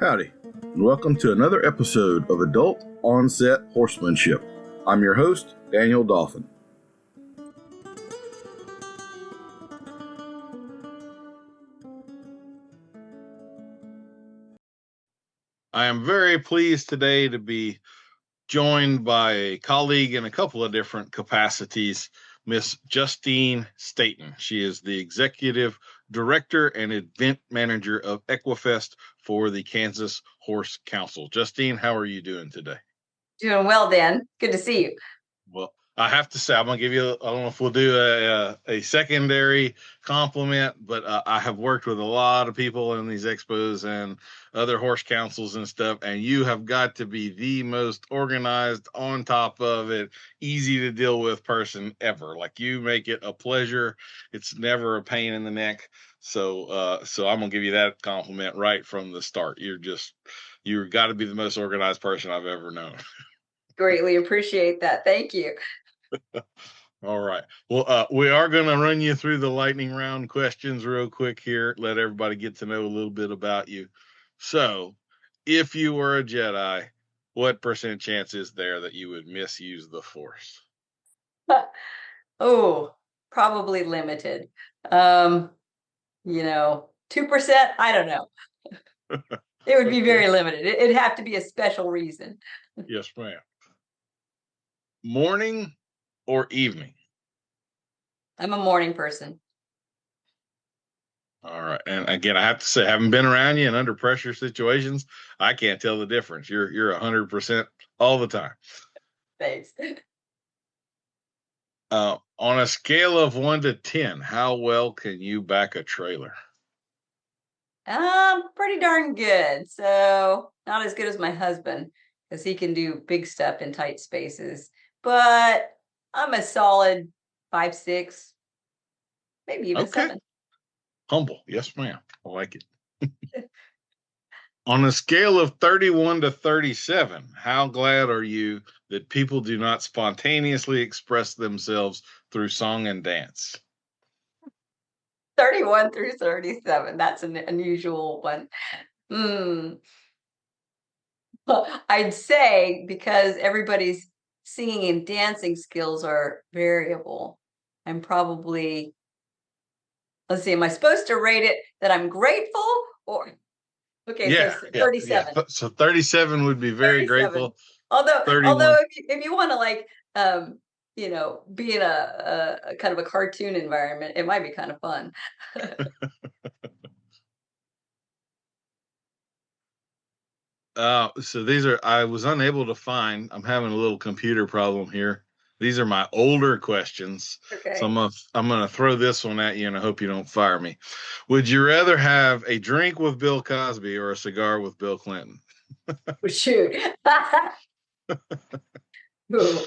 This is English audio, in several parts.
Howdy, and welcome to another episode of Adult Onset Horsemanship. I'm your host, Daniel Dolphin. I am very pleased today to be joined by a colleague in a couple of different capacities, Miss Justine Staten. She is the Executive Director and Event Manager of Equifest for the Kansas Horse Council. Justine, how are you doing today? Doing well, Dan. Good to see you. Well, I have to say, I'm going to give you, I don't know if we'll do a secondary compliment, but I have worked with a lot of people in these expos and other horse councils and stuff, and you have got to be the most organized, on top of it, easy to deal with person ever. Like, you make it a pleasure. It's never a pain in the neck. So I'm going to give you that compliment right from the start. You've got to be the most organized person I've ever known. Greatly appreciate that. Thank you. All right. Well, we are going to run you through the lightning round questions real quick here. Let everybody get to know a little bit about you. So, if you were a Jedi, what % chance is there that you would misuse the Force? Oh, probably limited. 2%, I don't know. It would be very limited. It'd have to be a special reason. Yes, ma'am. Morning or evening? I'm a morning person. All right. And again, I have to say, having been around you in under pressure situations, I can't tell the difference. You're 100% all the time. Thanks. On a scale of 1 to 10, how well can you back a trailer? Pretty darn good. So not as good as my husband, because he can do big stuff in tight spaces. But I'm a solid 5, 6, maybe even 7. Humble. Yes, ma'am. I like it. On a scale of 31 to 37, how glad are you that people do not spontaneously express themselves through song and dance? 31 through 37. That's an unusual one. I'd say because everybody's singing and dancing skills are variable, I'm probably, let's see, am I supposed to rate it that I'm grateful or? Okay, yeah, so 37. Yeah. So 37 would be very 37. Grateful. Although if you want to be in a kind of a cartoon environment, it might be kind of fun. So these are, I was unable to find, I'm having a little computer problem here. These are my older questions. Okay. So I'm gonna throw this one at you, and I hope you don't fire me. Would you rather have a drink with Bill Cosby or a cigar with Bill Clinton? Oh, shoot. Ooh.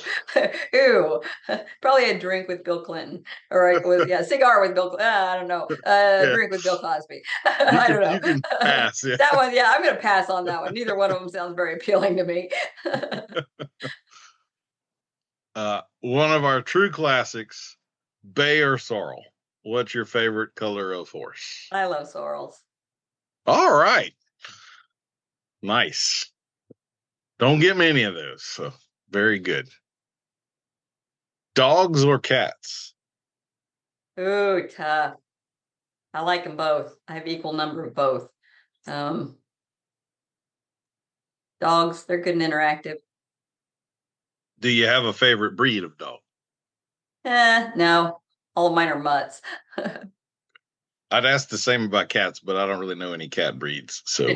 Probably a drink with Bill Clinton, or cigar with Bill. I don't know. Drink with Bill Cosby. I don't know. You can pass. Yeah. That one, I'm going to pass on that one. Neither one of them sounds very appealing to me. One of our true classics, bay or sorrel. What's your favorite color of horse? I love sorrels. All right. Nice. Don't get many of those. So very good. Dogs or cats? Ooh, tough. I like them both. I have equal number of both. Dogs, they're good and interactive. Do you have a favorite breed of dog? No. All of mine are mutts. I'd ask the same about cats, but I don't really know any cat breeds. So,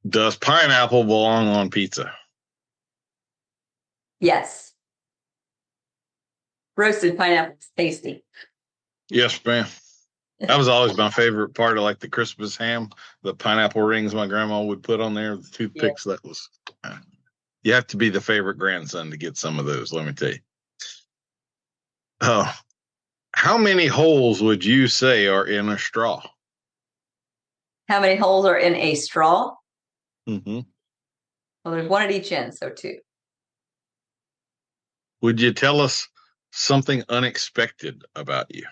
does pineapple belong on pizza? Yes. Roasted pineapple is tasty. Yes, ma'am. That was always my favorite part of like the Christmas ham, the pineapple rings my grandma would put on there, the toothpicks. Yeah. That was, you have to be the favorite grandson to get some of those, let me tell you. How many holes would you say are in a straw? How many holes are in a straw? Mm-hmm. Well, there's one at each end, so 2. Would you tell us something unexpected about you?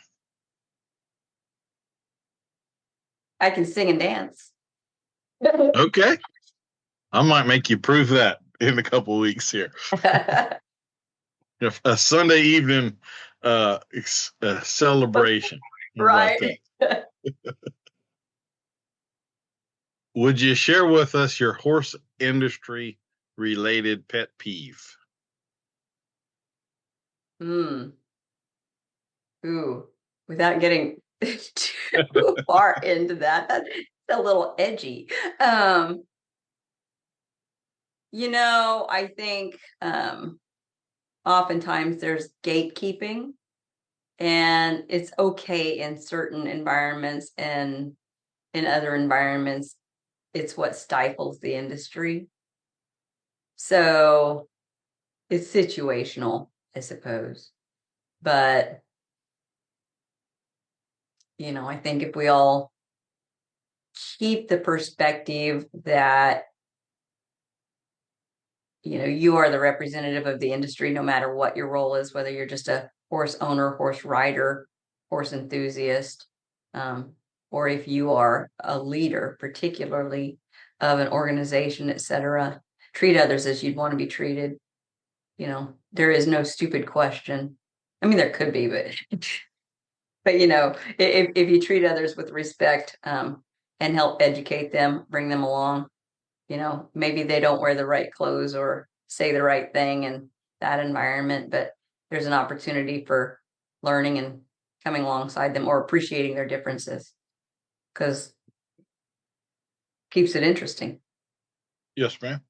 I can sing and dance. Okay. I might make you prove that in a couple of weeks here. A Sunday evening celebration. Right. Would you share with us your horse industry related pet peeve? Ooh, without getting too far into that's a little edgy. I think oftentimes there's gatekeeping, and it's okay in certain environments, and in other environments, it's what stifles the industry. So it's situational, I suppose. But, I think if we all keep the perspective that, you are the representative of the industry, no matter what your role is, whether you're just a horse owner, horse rider, horse enthusiast, or if you are a leader, particularly of an organization, etc., treat others as you'd want to be treated. There is no stupid question. I mean, there could be, but if you treat others with respect, and help educate them, bring them along, maybe they don't wear the right clothes or say the right thing in that environment, but there's an opportunity for learning and coming alongside them or appreciating their differences, because keeps it interesting. Yes, ma'am.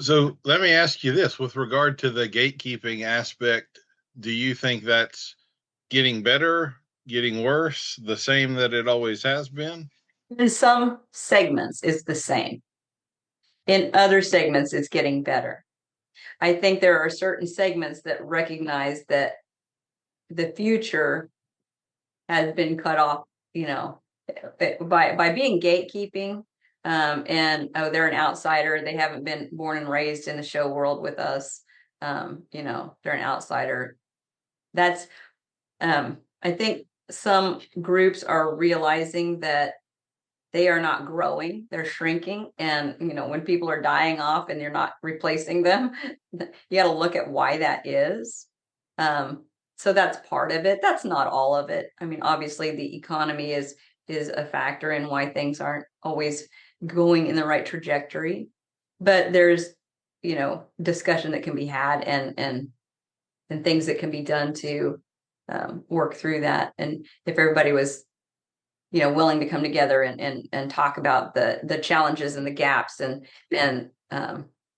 So let me ask you this with regard to the gatekeeping aspect. Do you think that's getting better, getting worse, the same that it always has been? In some segments, it's the same. In other segments, it's getting better. I think there are certain segments that recognize that the future has been cut off, by being gatekeeping, and they're an outsider. They haven't been born and raised in the show world with us. They're an outsider. That's I think some groups are realizing that they are not growing, they're shrinking. And, when people are dying off and you're not replacing them, you got to look at why that is. So that's part of it. That's not all of it. I mean, obviously the economy is a factor in why things aren't always going in the right trajectory. But there's, discussion that can be had, and things that can be done to work through that. And if everybody was willing to come together and talk about the challenges and the gaps, and kind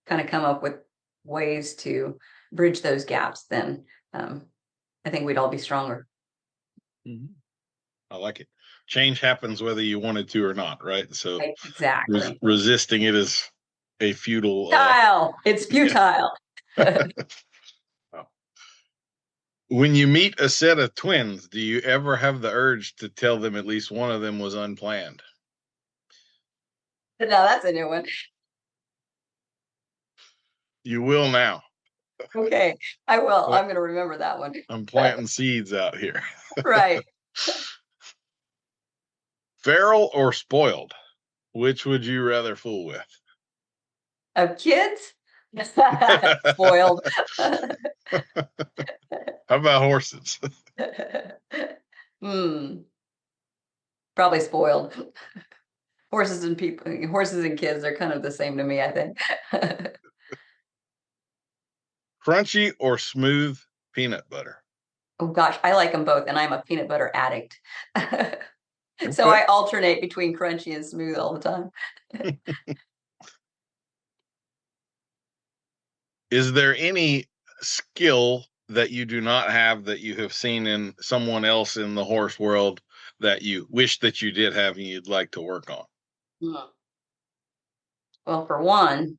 of come up with ways to bridge those gaps, then I think we'd all be stronger. Mm-hmm. I like it. Change happens whether you wanted to or not, right? So Right, exactly. Resisting it is a futile. It's futile. When you meet a set of twins, do you ever have the urge to tell them at least one of them was unplanned? No, that's a new one. You will now. Okay, I will. I'm going to remember that one. I'm planting seeds out here. Right. Feral or spoiled? Which would you rather fool with? Of kids? Spoiled. How about horses? Probably spoiled. Horses and kids are kind of the same to me, I think. Crunchy or smooth peanut butter? Oh gosh, I like them both, and I'm a peanut butter addict. So I alternate between crunchy and smooth all the time. Is there any skill that you do not have that you have seen in someone else in the horse world that you wish that you did have and you'd like to work on? Well, for one,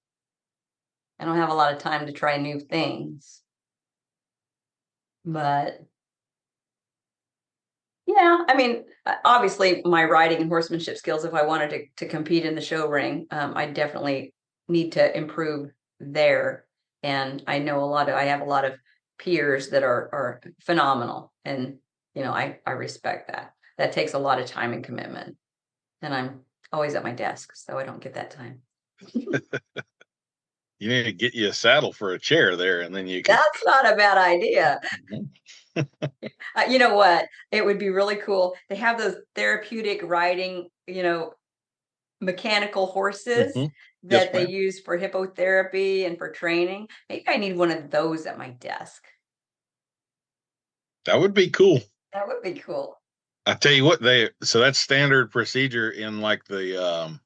I don't have a lot of time to try new things. But yeah, I mean, obviously my riding and horsemanship skills, if I wanted to compete in the show ring, I definitely need to improve there. And I have a lot of peers that are phenomenal. And, I respect that. That takes a lot of time and commitment. then I'm always at my desk, so I don't get that time. You need to get you a saddle for a chair there, and then you can. That's not a bad idea. Mhm. You know what? It would be really cool. They have those therapeutic riding, mechanical horses Mhm. Yes, that they ma'am. use for hippotherapy and for training. Maybe I need one of those at my desk. That would be cool. That would be cool. I tell you what, so that's standard procedure in like the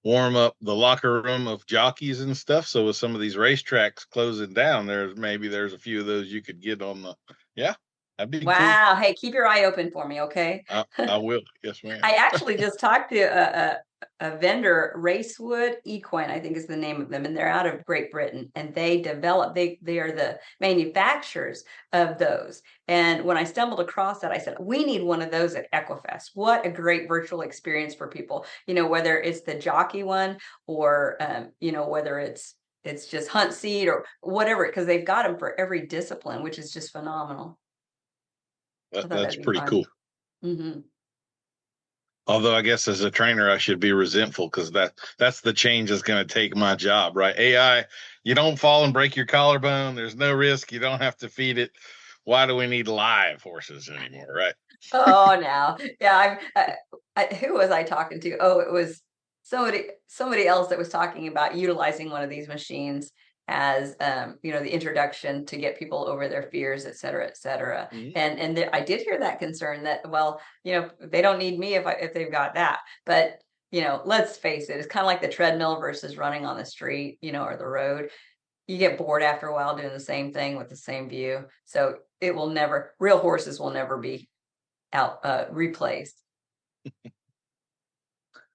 warm up the locker room of jockeys and stuff. So with some of these racetracks closing down, there's a few of those you could get on the. Yeah, that'd be cool. Wow. Hey, keep your eye open for me, okay? I will. Yes, ma'am. I actually just talked to a vendor, Racewood Equine, I think is the name of them, and they're out of Great Britain, and they are the manufacturers of those. And when I stumbled across that, I said, we need one of those at Equifest. What a great virtual experience for people, whether it's the jockey one or whether it's just hunt seat or whatever, because they've got them for every discipline, which is just phenomenal. I thought That's that'd be pretty fun. cool. Mm-hmm. Although I guess as a trainer, I should be resentful because that's the change that's going to take my job, right? AI, you don't fall and break your collarbone. There's no risk. You don't have to feed it. Why do we need live horses anymore, right? Oh, now, yeah. Who was I talking to? Oh, it was somebody else that was talking about utilizing one of these machines as the introduction to get people over their fears, et cetera, et cetera. Mhm. And I did hear that concern that, well, they don't need me if they've got that. But let's face it, it's kind of like the treadmill versus running on the street, or the road. You get bored after a while doing the same thing with the same view. So real horses will never be replaced.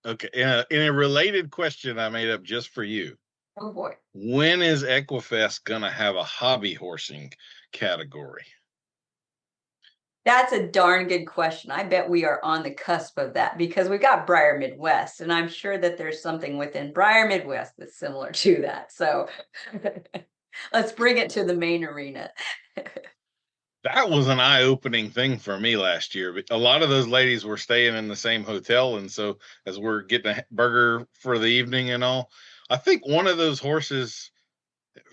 Okay. In a related question I made up just for you, Oh boy. when is Equifest going to have a hobby horsing category? That's a darn good question. I bet we are on the cusp of that because we've got Briar Midwest, and I'm sure that there's something within Briar Midwest that's similar to that. So let's bring it to the main arena. That was an eye-opening thing for me last year. A lot of those ladies were staying in the same hotel, and so as we're getting a burger for the evening and all, I think one of those horses,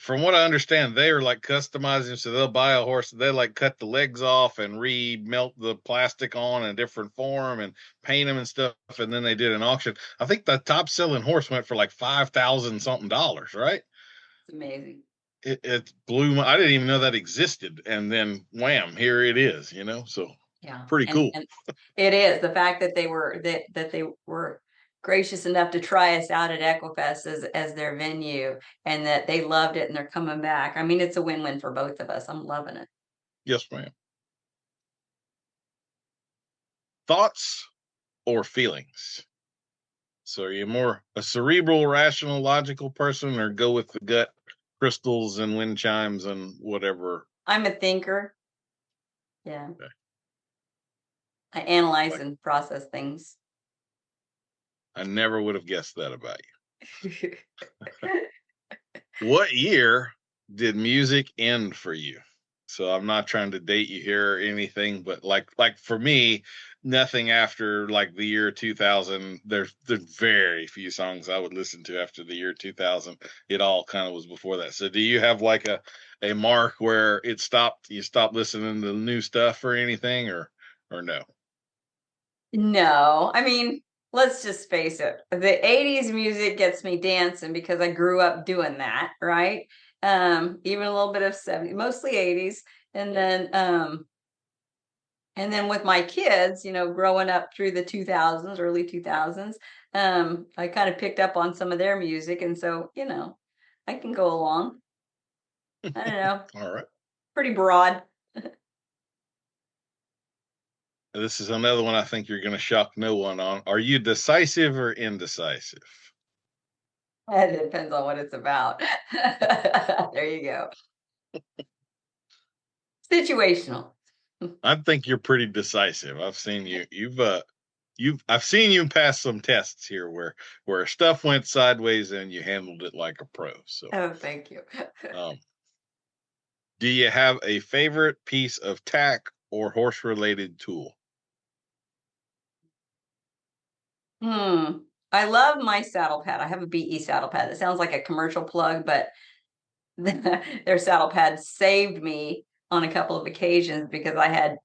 from what I understand, they are like customizing. So they'll buy a horse, they like cut the legs off and re-melt the plastic on in a different form and paint them and stuff. And then they did an auction. I think the top selling horse went for like $5,000 something, right? It's amazing. It blew my, I didn't even know that existed. And then wham, here it is, so Yeah. pretty And cool. and it is the fact that they were gracious enough to try us out at Equifest as their venue, and that they loved it and they're coming back. I mean, it's a win-win for both of us. I'm loving it. Yes, ma'am. Thoughts or feelings? So are you more a cerebral, rational, logical person, or go with the gut, crystals and wind chimes and whatever? I'm a thinker. Yeah. Okay. I analyze Like, and process things. I never would have guessed that about you. What year did music end for you? So I'm not trying to date you here or anything, but like for me, nothing after like the year 2000. There's very few songs I would listen to after the year 2000. It all kind of was before that. So do you have like a mark where it stopped? You stopped listening to the new stuff or anything, or no? No, I mean, let's just face it. The 80s music gets me dancing because I grew up doing that, right? Even a little bit of 70s, mostly 80s. And then with my kids, growing up through the 2000s, early 2000s, I kind of picked up on some of their music, and so, I can go along. I don't know, All right. pretty broad. This is another one I think you're going to shock no one on. Are you decisive or indecisive? It depends on what it's about. There you go. Situational. I think you're pretty decisive. I've seen you. I've seen you pass some tests here where stuff went sideways and you handled it like a pro. So, Oh, thank you. um, do you have a favorite piece of tack or horse related tool? I love my saddle pad. I have a BE saddle pad. It sounds like a commercial plug, but their saddle pad saved me on a couple of occasions because I had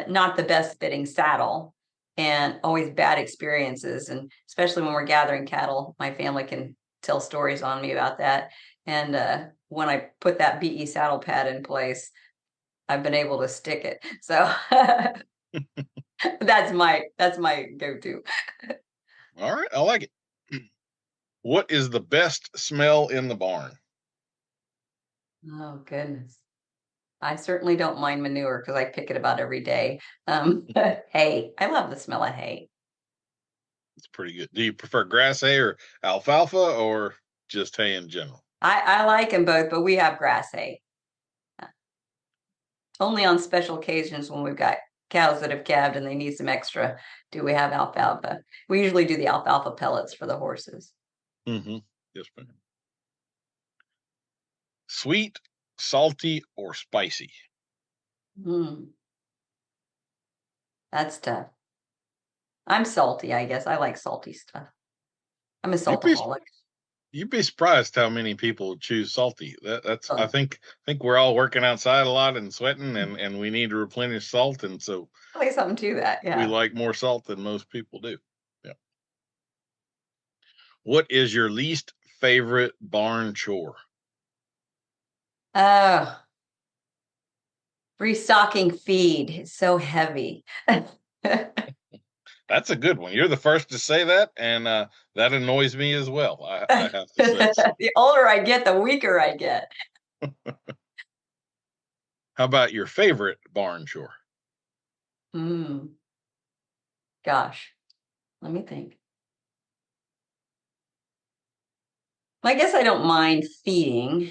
not the best fitting saddle and always bad experiences. And especially when we're gathering cattle, my family can tell stories on me about that. And when I put that BE saddle pad in place, I've been able to stick it. So that's my go-to. All right, I like it. What is the best smell in the barn? Oh goodness. I certainly don't mind manure because I pick it about every day. Hay. I love the smell of hay. It's pretty good. Do you prefer grass hay or alfalfa or just hay in general? I like them both, but we have grass hay. Only on special occasions when we've got cows that have calved and they need some extra do we have alfalfa. We usually do the alfalfa pellets for the horses. Mm-hmm. Yes, ma'am. Sweet, salty, or spicy? Mm, that's tough. I'm salty, I guess. I like salty stuff. I'm a You'd be saltaholic. you'd be surprised how many people choose salty. That's I Oh, think we're all working outside a lot and sweating, and we need to replenish salt, and so probably something to that. we Yeah. like more salt than most people do. Yeah. What is your least favorite barn chore? Oh, restocking feed. It's so heavy. That's a good one. You're the first to say that, and that annoys me as well. I have to say. So, The older I get, the weaker I get. how about your favorite barn chore? Mm, gosh, let me think. I guess I don't mind feeding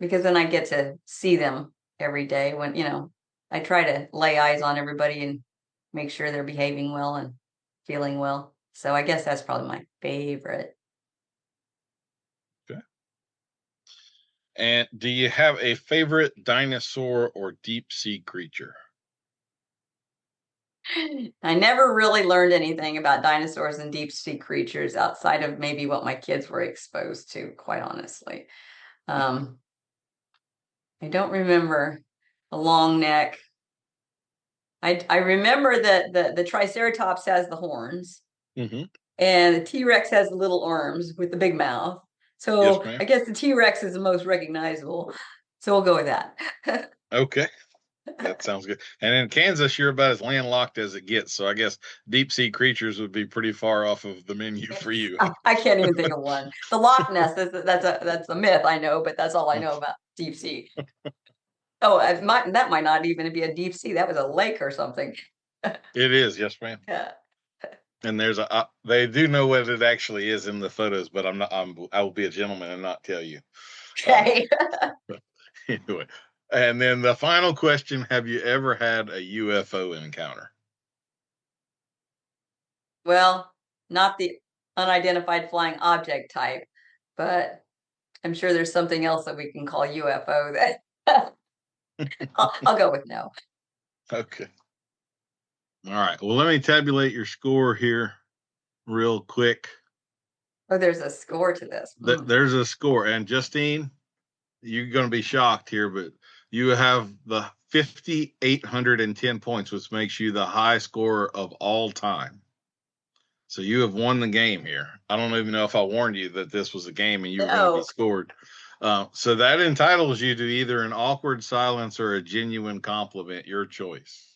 because then I get to see them every day when, I try to lay eyes on everybody and make sure they're behaving well and feeling well. So I guess that's probably my favorite. Okay. And do you have a favorite dinosaur or deep sea creature? I never really learned anything about dinosaurs and deep sea creatures outside of maybe what my kids were exposed to, quite honestly. Um, I don't remember a long neck. I remember that the Triceratops has the horns Mm-hmm. and the T-Rex has the little arms with the big mouth. Yes, So ma'am. I guess the T-Rex is the most recognizable. So we'll go with that. Okay. That sounds good. And in Kansas, you're about as landlocked as it gets. So I guess deep sea creatures would be pretty far off of the menu for you. I can't even think of one. The Loch Ness, that's a myth, I know, but that's all I know about deep sea. Oh, that might not even be a deep sea. That was a lake or something. It is, yes, ma'am. Yeah. And there's they do know what it actually is in the photos, but I will be a gentleman and not tell you. Okay. Anyway, and then the final question: have you ever had a UFO encounter? Well, not the unidentified flying object type, but I'm sure there's something else that we can call UFO that I'll go with no. Okay. All right. Well, let me tabulate your score here real quick. Oh, there's a score to this. There's a score, and Justine, you're going to be shocked here, but you have the 5,810 points, which makes you the high scorer of all time. So you have won the game here. I don't even know if I warned you that this was a game and you were going to be scored. So that entitles you to either an awkward silence or a genuine compliment, your choice.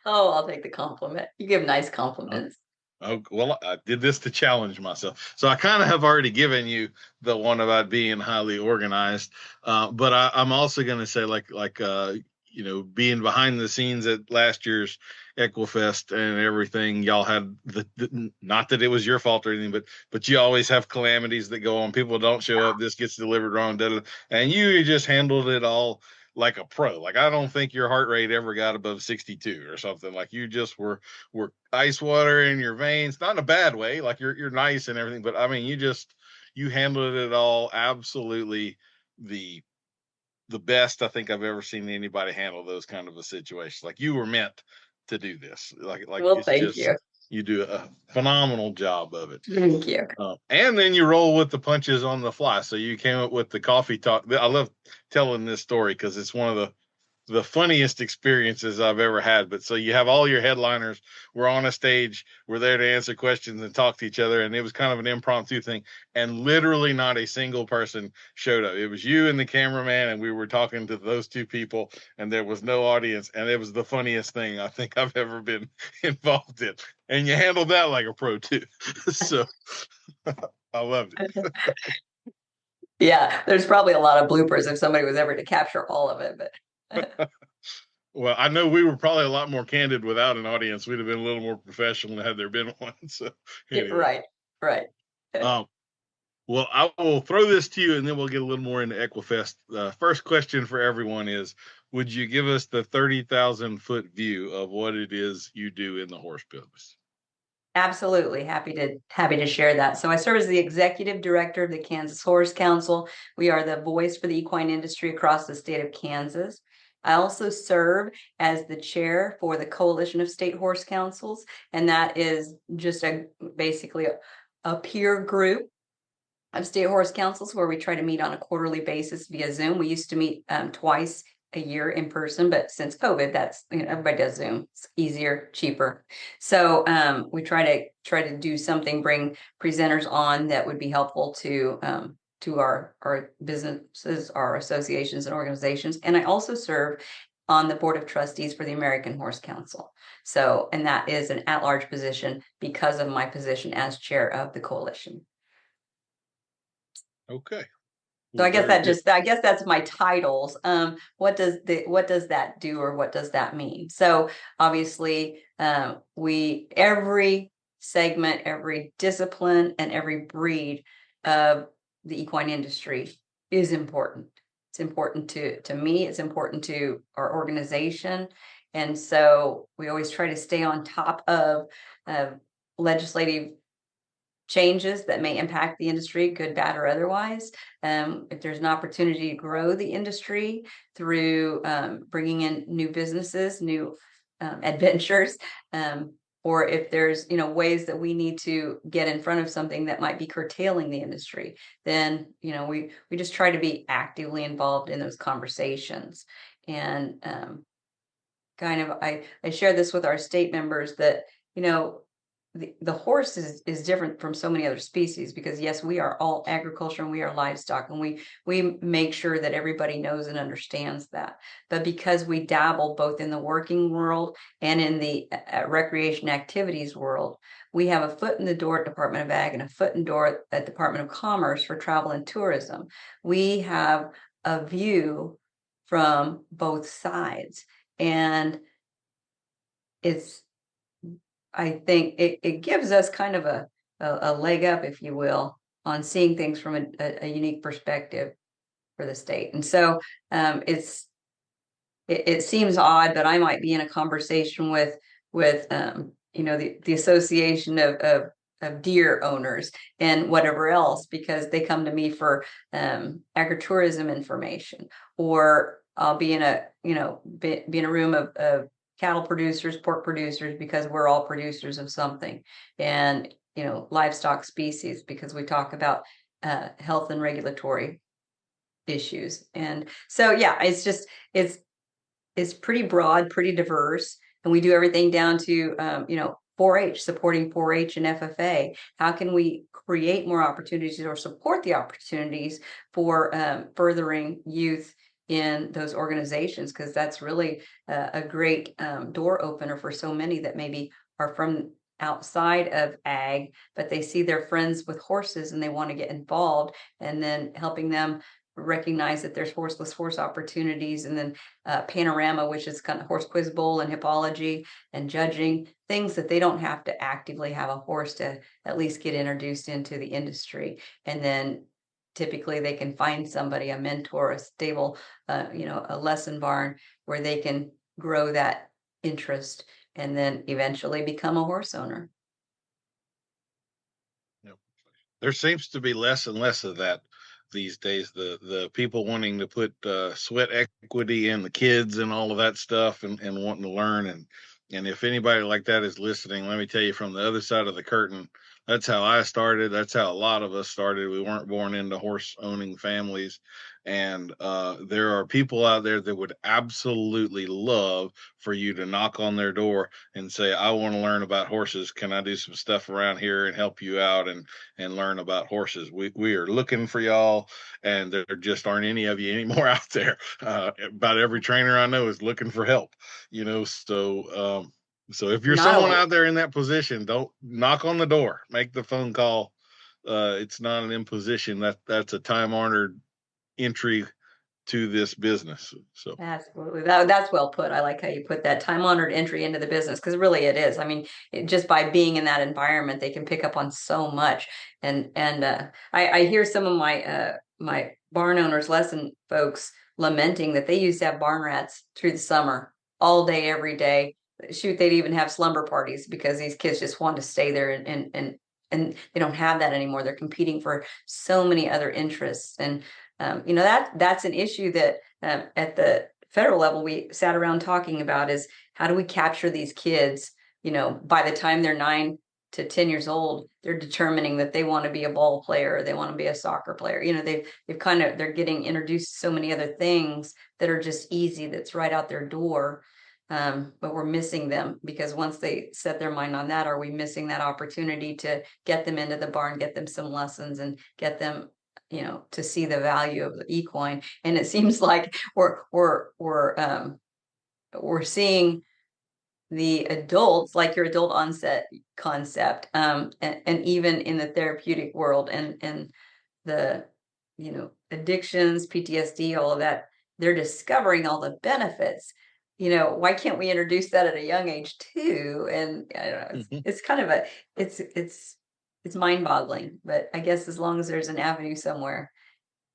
Oh, I'll take the compliment. You give nice compliments. Oh, well, I did this to challenge myself. So I kind of have already given you the one about being highly organized. But I'm also going to say being behind the scenes at last year's Equifest and everything, y'all had not that it was your fault or anything, but you always have calamities that go on. People don't show up. This gets delivered wrong. And you just handled it all like a pro. Like, I don't think your heart rate ever got above 62 or something. Like, you just were ice water in your veins, not in a bad way. Like, you're nice and everything, but I mean, you handled it all absolutely the best I think I've ever seen anybody handle those kind of a situation. Like, you were meant to do this. Like Well, it's thank just you. You do a phenomenal job of it. Thank you. And then you roll with the punches on the fly. So you came up with the coffee talk. I love telling this story because it's one of the funniest experiences I've ever had. But so you have all your headliners. We're on a stage. We're there to answer questions and talk to each other. And it was kind of an impromptu thing. And literally not a single person showed up. It was you and the cameraman, and we were talking to those two people, and there was no audience. And it was the funniest thing I think I've ever been involved in. And you handled that like a pro too. So I loved it. Yeah, there's probably a lot of bloopers if somebody was ever to capture all of it, but well, I know we were probably a lot more candid without an audience. We'd have been a little more professional had there been one. So anyway. Right. Well, I will throw this to you and then we'll get a little more into Equifest. First question for everyone is, would you give us the 30,000-foot view of what it is you do in the horse business? Absolutely. Happy to share that. So I serve as the Executive Director of the Kansas Horse Council. We are the voice for the equine industry across the state of Kansas. I also serve as the chair for the Coalition of State Horse Councils, and that is just basically a peer group of state horse councils where we try to meet on a quarterly basis via Zoom. We used to meet twice a year in person, but since COVID, that's everybody does Zoom. It's easier, cheaper. So we try to do something, bring presenters on that would be helpful to our businesses, our associations and organizations. And I also serve on the Board of Trustees for the American Horse Council. So, and that is an at-large position because of my position as chair of the coalition. Okay. So I guess that's my titles. What does that do, or what does that mean? So obviously, every segment, every discipline, and every breed of the equine industry is important. It's important to me. It's important to our organization, and so we always try to stay on top of legislative changes that may impact the industry, good, bad, or otherwise. If there's an opportunity to grow the industry through bringing in new businesses, new adventures, or if there's ways that we need to get in front of something that might be curtailing the industry, then we just try to be actively involved in those conversations. And I share this with our state members that the horse is different from so many other species, because yes, we are all agriculture and we are livestock, and we make sure that everybody knows and understands that. But because we dabble both in the working world and in the recreation activities world, we have a foot in the door at Department of Ag and a foot in the door at Department of Commerce for travel and tourism. We have a view from both sides, and I think it gives us kind of a leg up, if you will, on seeing things from a unique perspective for the state. And so it seems odd, but I might be in a conversation with the association of deer owners and whatever else, because they come to me for agritourism information, or I'll be in a room of cattle producers, pork producers, because we're all producers of something, and livestock species, because we talk about health and regulatory issues. And so it's pretty broad, pretty diverse, and we do everything down to 4-H, supporting 4-H and FFA. How can we create more opportunities or support the opportunities for furthering youth in those organizations, because that's really a great door opener for so many that maybe are from outside of ag, but they see their friends with horses and they want to get involved, and then helping them recognize that there's horseless horse opportunities, and then Panorama, which is kind of horse quiz bowl and hippology and judging, things that they don't have to actively have a horse to at least get introduced into the industry. And then typically they can find somebody, a mentor, a stable, a lesson barn where they can grow that interest and then eventually become a horse owner. Yep. There seems to be less and less of that these days. The people wanting to put sweat equity in the kids and all of that stuff, and wanting to learn, and And if anybody like that is listening, let me tell you, from the other side of the curtain, that's how I started. That's how a lot of us started. We weren't born into horse owning families. And there are people out there that would absolutely love for you to knock on their door and say, I want to learn about horses. Can I do some stuff around here and help you out and learn about horses? We are looking for y'all, and there just aren't any of you anymore out there. About every trainer I know is looking for help, so if you're Not someone only out there in that position, don't knock on the door, make the phone call. It's not an imposition. That's a time honored entry to this business. So absolutely. That's well put. I like how you put that time honored entry into the business, because really it is. I mean, just by being in that environment, they can pick up on so much. And I hear some of my barn owners lesson folks lamenting that they used to have barn rats through the summer, all day, every day. Shoot, they'd even have slumber parties because these kids just want to stay there, and they don't have that anymore. They're competing for so many other interests. And that's an issue that at the federal level we sat around talking about, is how do we capture these kids? By the time they're 9 to 10 years old, they're determining that they want to be a ball player, or they want to be a soccer player. They're getting introduced to so many other things that are just easy, that's right out their door. But we're missing them, because once they set their mind on that, are we missing that opportunity to get them into the barn, get them some lessons, and get them to see the value of the equine? And it seems like we're seeing the adults, like your adult onset concept, and even in the therapeutic world, and the addictions, PTSD, all of that, they're discovering all the benefits. Why can't we introduce that at a young age too? And I don't know, it's kind of it's mind-boggling, but I guess as long as there's an avenue somewhere.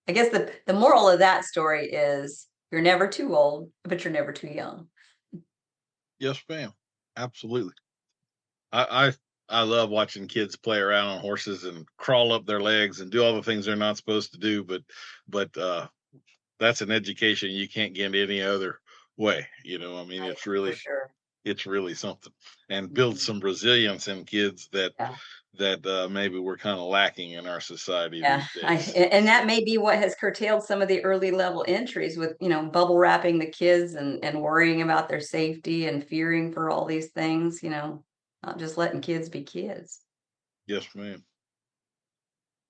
I guess the moral of that story is, you're never too old, but you're never too young. yes, ma'am, absolutely. I love watching kids play around on horses and crawl up their legs and do all the things they're not supposed to do, but that's an education you can't get any other way. I mean, Right, for sure. it's really something, and build some resilience in kids that Yeah. maybe we're kind of lacking in our society Yeah, these days. and that may be what has curtailed some of the early level entries, with bubble wrapping the kids, and worrying about their safety, and fearing for all these things. Not just letting kids be kids. Yes, ma'am.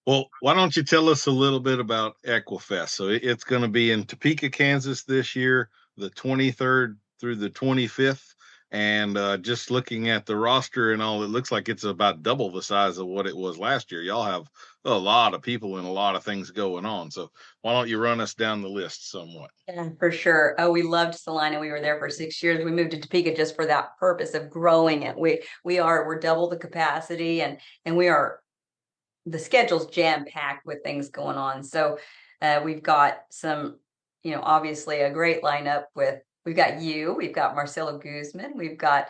Well, why don't you tell us a little bit about Equifest? So it's going to be in Topeka, Kansas this year, the 23rd through the 25th. And just looking at the roster and all, it looks like it's about double the size of what it was last year. Y'all have a lot of people and a lot of things going on. So why don't you run us down the list somewhat? Yeah, for sure. Oh, we loved Salina. We were there for 6 years. We moved to Topeka just for that purpose of growing it. We're double the capacity, and the schedule's jam packed with things going on. So we've got some, obviously a great lineup we've got Marcelo Guzman, we've got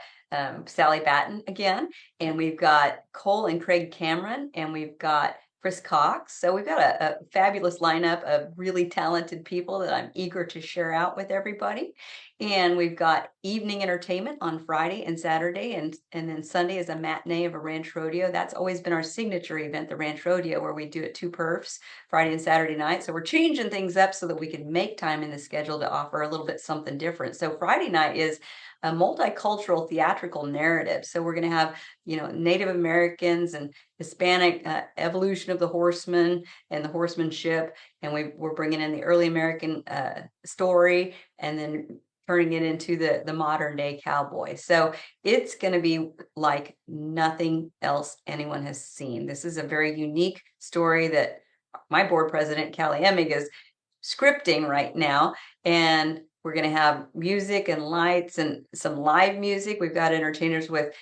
Sally Batton again, and we've got Cole and Craig Cameron, and we've got Chris Cox. So we've got a fabulous lineup of really talented people that I'm eager to share out with everybody. And we've got evening entertainment on Friday and Saturday, and then Sunday is a matinee of a ranch rodeo. That's always been our signature event, the ranch rodeo, where we do it 2 perfs, Friday and Saturday night. So we're changing things up so that we can make time in the schedule to offer a little bit something different. So Friday night is a multicultural theatrical narrative. So we're going to have, Native Americans and Hispanic evolution of the horseman and the horsemanship. And we're bringing in the early American story, and then turning it into the modern day cowboy. So it's going to be like nothing else anyone has seen. This is a very unique story that my board president, Callie Emig, is scripting right now. And we're going to have music and lights and some live music. We've got entertainers with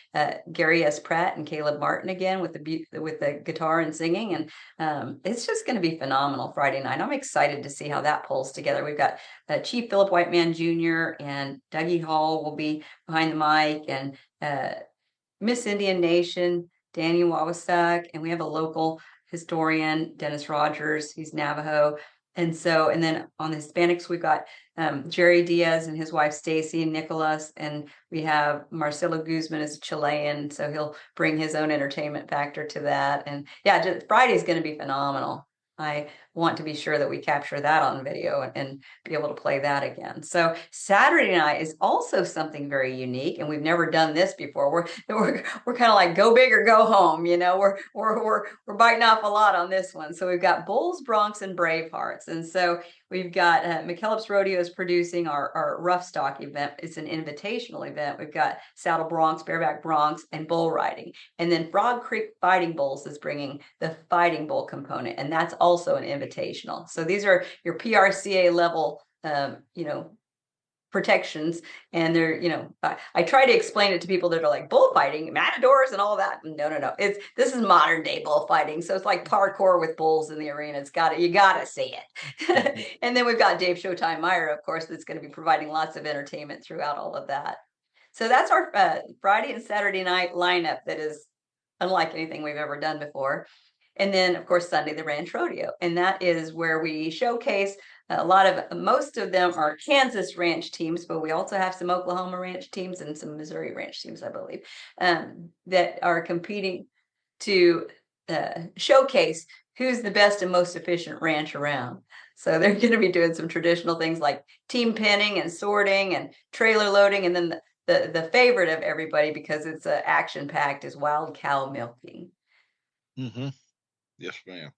Gary S. Pratt and Caleb Martin again with the guitar and singing, and it's just going to be phenomenal Friday night. I'm excited to see how that pulls together. We've got Chief Phillip Whiteman Jr. and Dougie Hall will be behind the mic, and Miss Indian Nation, Danny Wawasak, and we have a local historian, Dennis Rogers. He's Navajo. And then on the Hispanics, we've got Jerry Diaz and his wife Staci and Nicolas, and we have Marcelo Guzman as a Chilean, so he'll bring his own entertainment factor to that. And yeah, Friday's going to be phenomenal. I want to be sure that we capture that on video and be able to play that again. So Saturday night is also something very unique, and we've never done this before. We're kind of like go big or go home, you know. We're biting off a lot on this one. So we've got Bulls, Broncs, and Bravehearts, and so we've got McKellips Rodeo is producing our rough stock event. It's an invitational event. We've got Saddle Broncs, Bareback Broncs, and bull riding. And then Frog Creek Fighting Bulls is bringing the fighting bull component, and that's also an invitational. So these are your PRCA level, protections. And they're, I try to explain it to people that are like bullfighting, matadors and all that. No. This is modern day bullfighting. So it's like parkour with bulls in the arena. You gotta see it. And then we've got Dave Showtime Meyer, of course, that's going to be providing lots of entertainment throughout all of that. So that's our Friday and Saturday night lineup that is unlike anything we've ever done before. And then, of course, Sunday, the Ranch Rodeo. And that is where we showcase most of them are Kansas ranch teams, but we also have some Oklahoma ranch teams and some Missouri ranch teams, I believe, that are competing to showcase who's the best and most efficient ranch around. So they're going to be doing some traditional things like team pinning and sorting and trailer loading. And then the favorite of everybody, because it's action packed, is wild cow milking. Mm-hmm. Yes, ma'am.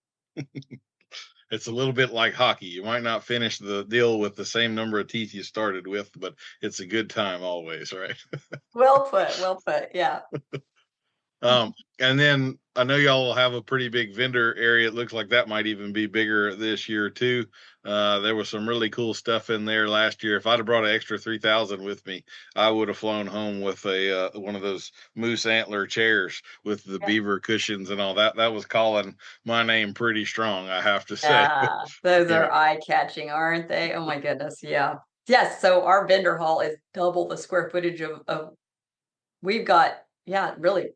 It's a little bit like hockey. You might not finish the deal with the same number of teeth you started with, but it's a good time always, right? Well put. Yeah. And then I know y'all will have a pretty big vendor area. It looks like that might even be bigger this year too. There was some really cool stuff in there last year. If I'd have brought an extra 3,000 with me, I would have flown home with a one of those moose antler chairs with the beaver cushions and all that. That was calling my name pretty strong, I have to say. Those are eye-catching, aren't they? Oh my goodness, yeah. Yes, so our vendor hall is double the square footage of we've got, really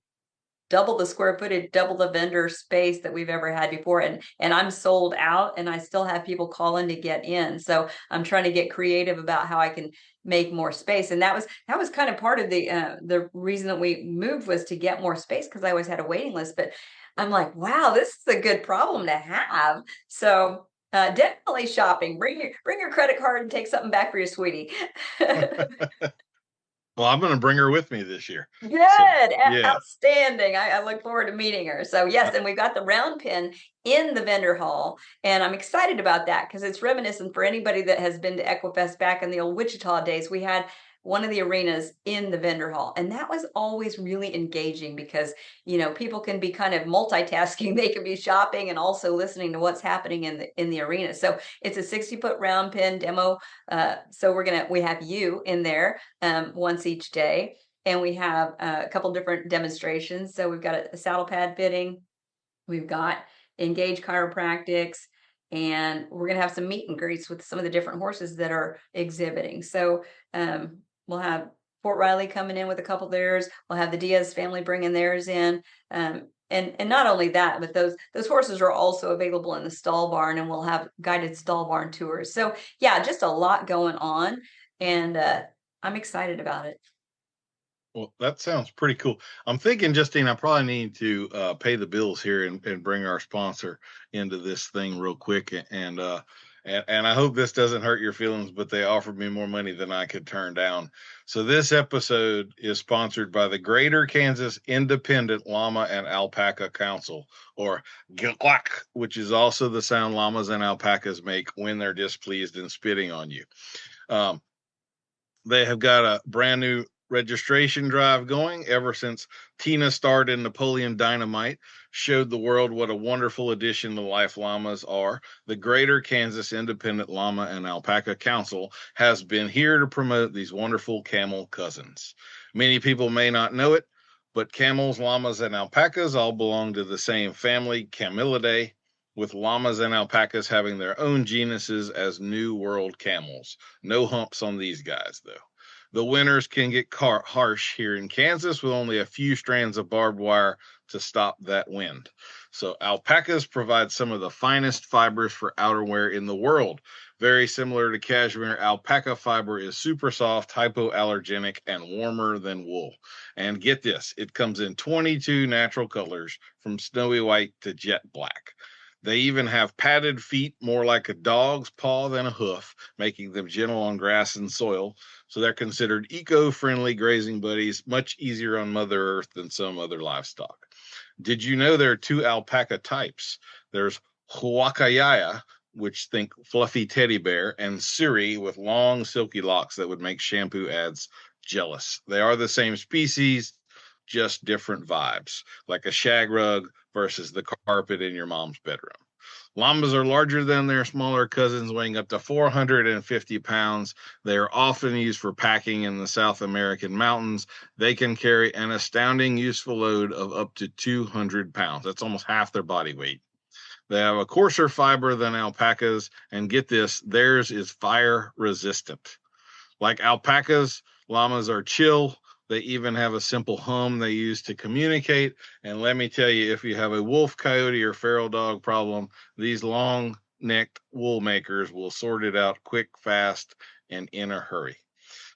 double the square footage, double the vendor space that we've ever had before. And I'm sold out, and I still have people calling to get in. So I'm trying to get creative about how I can make more space. And that was kind of part of the reason that we moved, was to get more space, because I always had a waiting list. But I'm like, wow, this is a good problem to have. So definitely shopping. Bring your credit card and take something back for your sweetie. Well, I'm going to bring her with me this year. Good. So, outstanding. I look forward to meeting her. So yes, and we've got the round pin in the vendor hall, and I'm excited about that because it's reminiscent for anybody that has been to Equifest back in the old Wichita days. We had one of the arenas in the vendor hall, and that was always really engaging because people can be kind of multitasking. They can be shopping and also listening to what's happening in the arena. So it's a 60-foot round pin demo. So we have you in there once each day, and we have a couple different demonstrations. So we've got a saddle pad fitting, we've got engaged chiropractics, and we're going to have some meet and greets with some of the different horses that are exhibiting. So we'll have Fort Riley coming in with a couple of theirs. We'll have the Diaz family bringing theirs in. And not only that, but those horses are also available in the stall barn, and we'll have guided stall barn tours. So yeah, just a lot going on, and I'm excited about it. Well, that sounds pretty cool. I'm thinking, Justine, I probably need to pay the bills here and bring our sponsor into this thing real quick. And I hope this doesn't hurt your feelings, but they offered me more money than I could turn down. So this episode is sponsored by the Greater Kansas Independent Llama and Alpaca Council, or GLAC, which is also the sound llamas and alpacas make when they're displeased and spitting on you. They have got a brand new registration drive going ever since Tina starred in Napoleon Dynamite, showed the world what a wonderful addition to life llamas are. The Greater Kansas Independent Llama and Alpaca Council has been here to promote these wonderful camel cousins. Many people may not know it, but camels, llamas, and alpacas all belong to the same family, Camelidae, with llamas and alpacas having their own genuses as New World camels. No humps on these guys, though. The winters can get harsh here in Kansas with only a few strands of barbed wire to stop that wind. So alpacas provide some of the finest fibers for outerwear in the world. Very similar to cashmere, alpaca fiber is super soft, hypoallergenic, and warmer than wool. And get this, it comes in 22 natural colors from snowy white to jet black. They even have padded feet, more like a dog's paw than a hoof, making them gentle on grass and soil. So they're considered eco-friendly grazing buddies, much easier on Mother Earth than some other livestock. Did you know there are two alpaca types? There's Huacayaya, which think fluffy teddy bear, and Siri with long silky locks that would make shampoo ads jealous. They are the same species, just different vibes, like a shag rug versus the carpet in your mom's bedroom. Llamas are larger than their smaller cousins, weighing up to 450 pounds. They are often used for packing in the South American mountains. They can carry an astounding useful load of up to 200 pounds. That's almost half their body weight. They have a coarser fiber than alpacas, and get this, theirs is fire resistant. Like alpacas, llamas are chill. They even have a simple hum they use to communicate. And let me tell you, if you have a wolf, coyote, or feral dog problem, these long-necked wool makers will sort it out quick, fast, and in a hurry.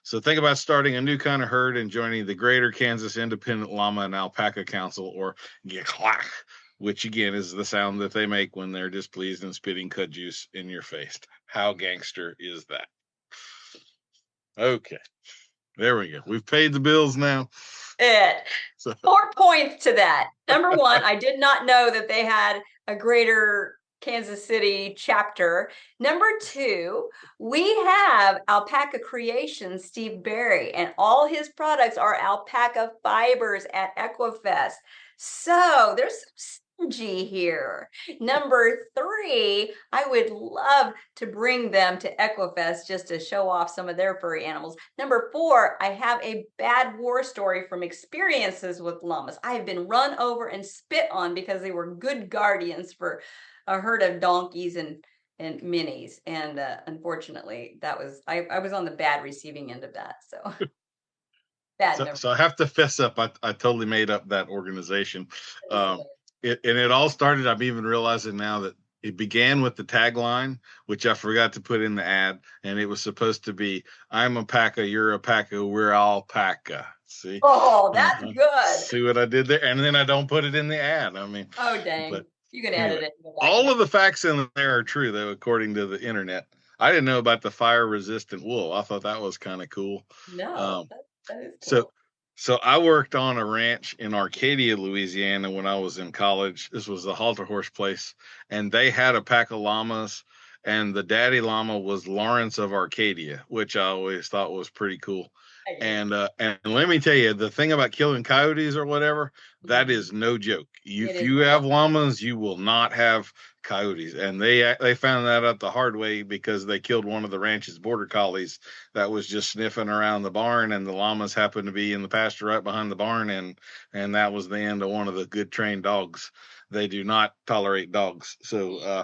So think about starting a new kind of herd and joining the Greater Kansas Independent Llama and Alpaca Council, or GICLAC, which again is the sound that they make when they're displeased and spitting cut juice in your face. How gangster is that? Okay, there we go. We've paid the bills now. So 4 points to that. Number one, I did not know that they had a Greater Kansas City chapter. Number two, we have Alpaca Creations, Steve Berry, and all his products are alpaca fibers at Equifest. So there's some synergy here. Number three, I would love to bring them to Equifest just to show off some of their furry animals. Number four, I have a bad war story from experiences with llamas. I have been run over and spit on because they were good guardians for a herd of donkeys and minis, and unfortunately that was I was on the bad receiving end of that. So So I have to fess up, I totally made up that organization. It all started, I'm even realizing now that it began with the tagline, which I forgot to put in the ad, and it was supposed to be, I'm a paca, you're a paca, we're all paca. See? Oh, that's good. See what I did there? And then I don't put it in the ad. I mean, oh dang. But you can edit it. All of the facts in there are true, though, according to the internet. I didn't know about the fire-resistant wool. I thought that was kind of cool. No, that is cool. So I worked on a ranch in Arcadia, Louisiana, when I was in college. This was the halter horse place, and they had a pack of llamas, and the daddy llama was Lawrence of Arcadia, which I always thought was pretty cool. And let me tell you, the thing about killing coyotes or whatever, that is no joke. If you have llamas, you will not have coyotes. And they found that out the hard way because they killed one of the ranch's border collies that was just sniffing around the barn, and the llamas happened to be in the pasture right behind the barn, and that was the end of one of the good trained dogs. They do not tolerate dogs. So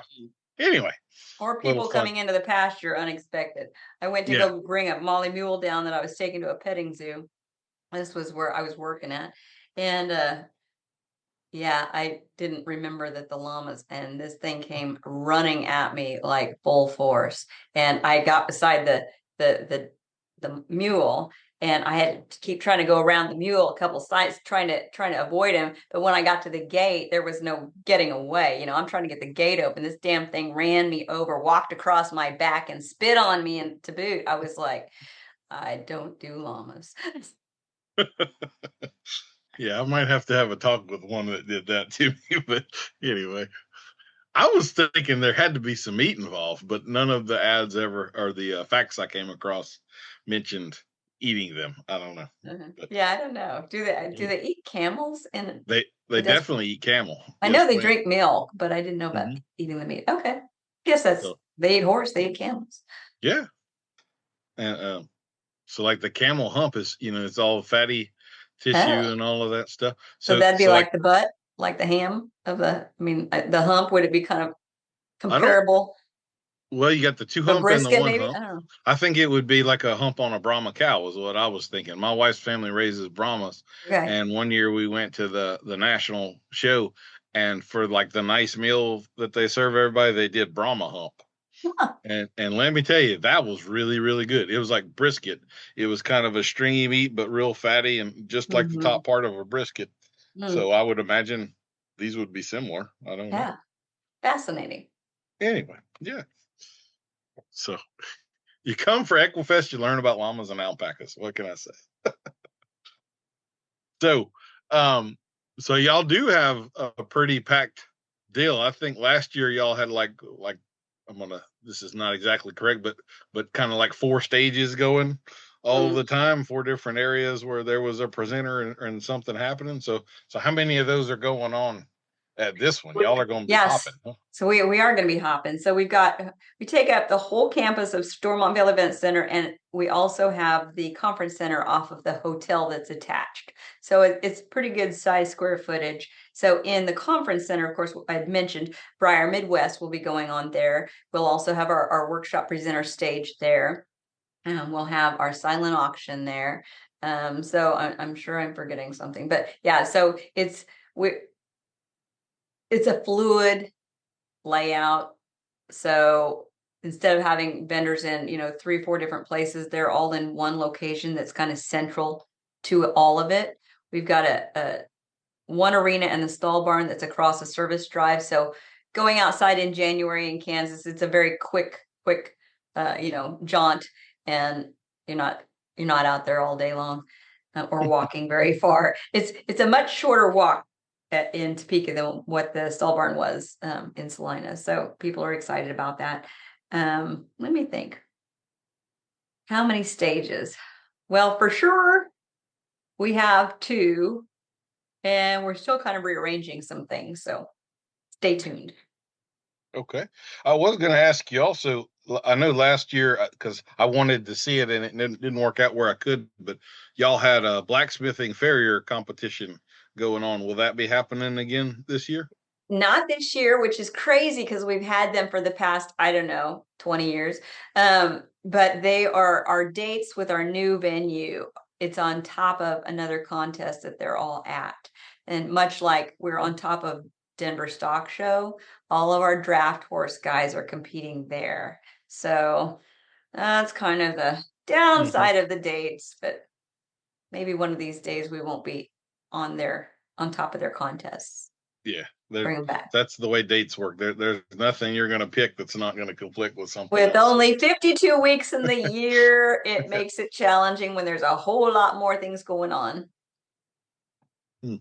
anyway. Or people coming into the pasture unexpected. I went to go bring a Molly mule down that I was taking to a petting zoo. This was where I was working at. And I didn't remember that the llamas, and this thing came running at me like full force. And I got beside the mule, and I had to keep trying to go around the mule a couple sides, trying to avoid him. But when I got to the gate, there was no getting away. You know, I'm trying to get the gate open. This damn thing ran me over, walked across my back, and spit on me. And to boot, I was like, I don't do llamas. Yeah, I might have to have a talk with one that did that to me. But anyway, I was thinking there had to be some meat involved, but none of the ads ever, or the facts I came across, mentioned eating them. I don't know. I don't know. Do they eat camels? And they definitely eat camel. I know they drink milk, but I didn't know about eating the meat. Okay, guess they eat horse. They eat camels. Yeah, and so like the camel hump is, it's all fatty tissue and all of that stuff. So that'd be like the butt, like the ham of the. I mean, the hump. Would it be kind of comparable? Well, you got the two hump and the one hump. I think it would be like a hump on a Brahma cow was what I was thinking. My wife's family raises Brahmas. Okay. And one year we went to the national show, and for like the nice meal that they serve everybody, they did Brahma hump. And let me tell you, that was really, really good. It was like brisket. It was kind of a stringy meat, but real fatty and just like the Mm-hmm. top part of a brisket. Mm. So I would imagine these would be similar. I don't know. Yeah, fascinating. Anyway, yeah. So you come for Equifest, you learn about llamas and alpacas. What can I say? So, um, so y'all do have a pretty packed deal. I think last year y'all had like this is not exactly correct, but kind of like 4 stages going all Mm. the time, 4 different areas where there was a presenter and something happening. So how many of those are going on at this one? Y'all are going to be Yes. hopping, huh? So we are going to be hopping. So we take up the whole campus of Stormont Vail Events Center, and we also have the conference center off of the hotel that's attached. So it's pretty good size square footage. So in the conference center, of course, I had mentioned Briar Midwest will be going on there. We'll also have our workshop presenter stage there. We'll have our silent auction there. So I'm sure I'm forgetting something, but yeah, so it's a fluid layout. So instead of having vendors in, 3, 4 different places, they're all in one location that's kind of central to all of it. We've got a one arena and the stall barn that's across a service drive. So going outside in January in Kansas, it's a very quick, jaunt, and you're not out there all day long or walking very far. It's a much shorter walk in Topeka than what the stall barn was in Salina. So people are excited about that. Let me think. How many stages? Well, for sure, we have 2, and we're still kind of rearranging some things. So stay tuned. Okay. I was going to ask you also, I know last year, because I wanted to see it and it didn't work out where I could, but y'all had a blacksmithing farrier competition going on. Will that be happening again this year? Not this year, which is crazy because we've had them for the past, I don't know, 20 years. But they are our dates with our new venue. It's on top of another contest that they're all at. And much like we're on top of Denver Stock Show, all of our draft horse guys are competing there. So that's kind of the Hmm. downside of the dates, but maybe one of these days we won't be on top of their contests. Yeah, Bring them back. that's the way dates work. There's nothing you're going to pick that's not going to conflict with something With else. So. only 52 weeks in the year, it makes it challenging when there's a whole lot more things going on. Hmm.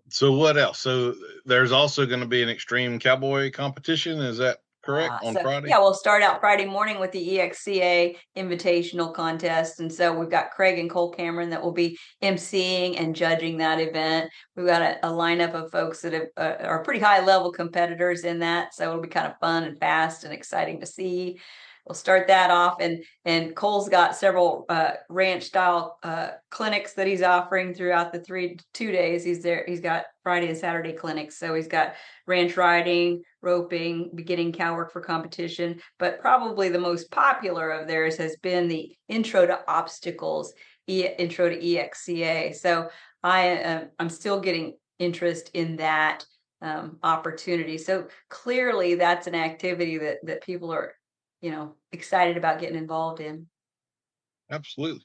So what else? So there's also going to be an extreme cowboy competition. Is that correct on So Friday? yeah, we'll start out Friday morning with the EXCA Invitational Contest, and so we've got Craig and Cole Cameron that will be emceeing and judging that event. We've got a lineup of folks that are pretty high level competitors in that, so it'll be kind of fun and fast and exciting to see. We'll start that off, and Cole's got several ranch style clinics that he's offering throughout the 2 days. He's there. He's got Friday and Saturday clinics, so he's got ranch riding, roping, beginning cow work for competition. But probably the most popular of theirs has been the Intro to Obstacles, Intro to EXCA. So I'm still getting interest in that opportunity. So clearly, that's an activity that people are excited about getting involved in. Absolutely.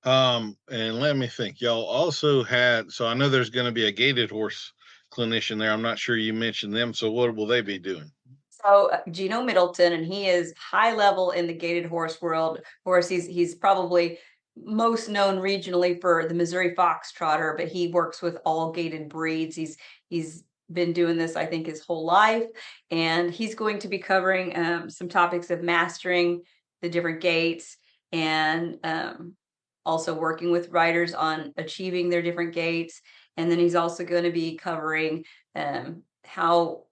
And let me think. Y'all also had, so I know there's going to be a gaited horse clinician there. I'm not sure you mentioned them. So what will they be doing? So Geno Middleton, and he is high level in the gaited horse world. Of course, he's probably most known regionally for the Missouri Foxtrotter, but he works with all gaited breeds. He's been doing this, I think, his whole life, and he's going to be covering some topics of mastering the different gaits and also working with riders on achieving their different gaits. And then he's also going to be covering how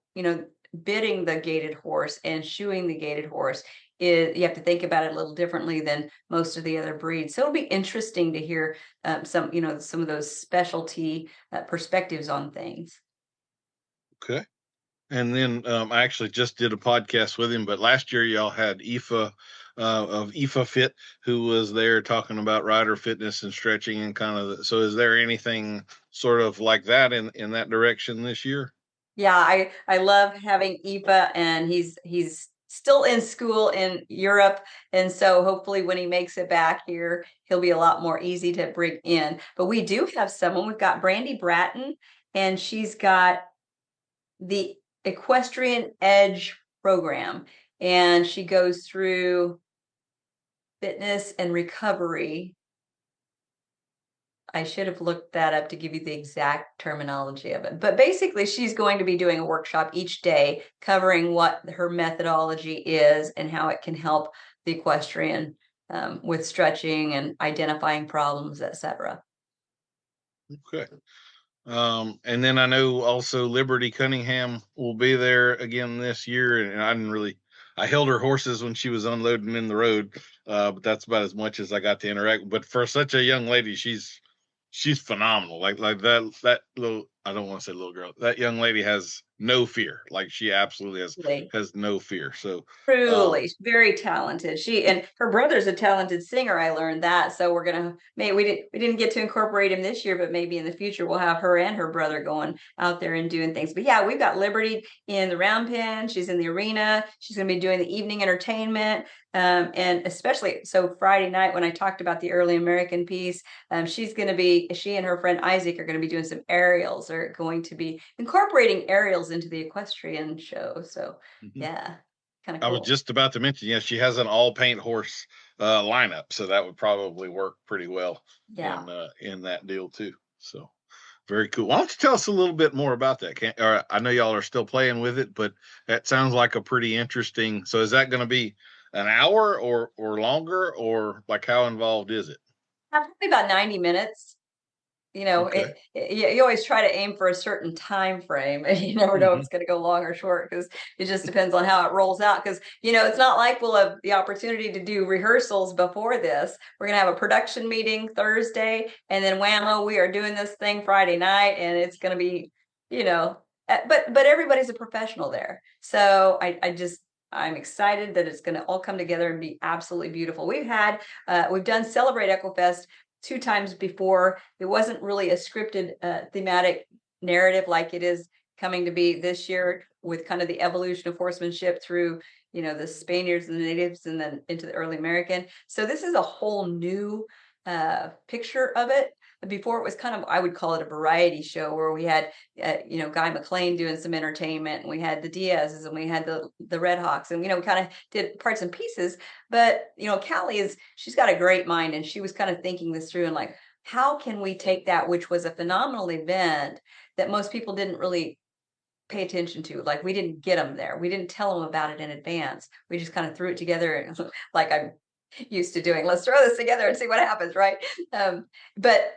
bidding the gaited horse and shoeing the gaited horse is, you have to think about it a little differently than most of the other breeds. So it'll be interesting to hear some of those specialty perspectives on things. Okay. And then I actually just did a podcast with him, but last year y'all had Aoife of Aoife Fit, who was there talking about rider fitness and stretching and kind of. So is there anything sort of like that in that direction this year? Yeah, I love having Eva, and he's still in school in Europe, and so hopefully when he makes it back here, he'll be a lot more easy to bring in. But we do have someone. We've got Brandy Bratton, and she's got the Equestrian Edge program, and she goes through fitness and recovery. I should have looked that up to give you the exact terminology of it. But basically, she's going to be doing a workshop each day covering what her methodology is and how it can help the equestrian with stretching and identifying problems, etc. Okay. And then I know also Liberty Cunningham will be there again this year. And I held her horses when she was unloading in the road. But that's about as much as I got to interact. But for such a young lady, she's phenomenal. Like that little, I don't want to say little girl. That young lady has no fear. Like she absolutely has no fear. So Truly, very talented. She and her brother's a talented singer. I learned that, so we're gonna. Maybe we didn't get to incorporate him this year, but maybe in the future we'll have her and her brother going out there and doing things. But yeah, we've got Liberty in the round pen. She's in the arena. She's gonna be doing the evening entertainment, and especially so Friday night when I talked about the early American piece, she and her friend Isaac are going to be doing some aerials. Are going to be incorporating aerials into the equestrian show. So yeah. Kind of I was cool. just about to mention, she has an all paint horse lineup, so that would probably work pretty well Yeah. in that deal too. So very cool. Why don't you tell us a little bit more about that? I know y'all are still playing with it, but that sounds like a pretty interesting. So is that going to be an hour or longer, or like how involved is it? Probably about 90 minutes. Okay. You always try to aim for a certain time frame, and you never know if Hmm. it's going to go long or short because it just depends on how it rolls out. Because it's not like we'll have the opportunity to do rehearsals before this. We're going to have a production meeting Thursday, and then whammo, we are doing this thing Friday night, and it's going to be, but everybody's a professional there, so I'm excited that it's going to all come together and be absolutely beautiful. We've done Celebrate Equifest 2 times before. It wasn't really a scripted thematic narrative like it is coming to be this year, with kind of the evolution of horsemanship through the Spaniards and the natives and then into the early American. So this is a whole new picture of it. Before, it was kind of, I would call it a variety show, where we had Guy McLean doing some entertainment, and we had the Diaz's, and we had the Red Hawks, and we kind of did parts and pieces. But Callie she's got a great mind, and she was kind of thinking this through, and like, how can we take that, which was a phenomenal event that most people didn't really pay attention to? Like, we didn't get them there, we didn't tell them about it in advance, we just kind of threw it together, and like I'm used to doing, let's throw this together and see what happens, right? um, but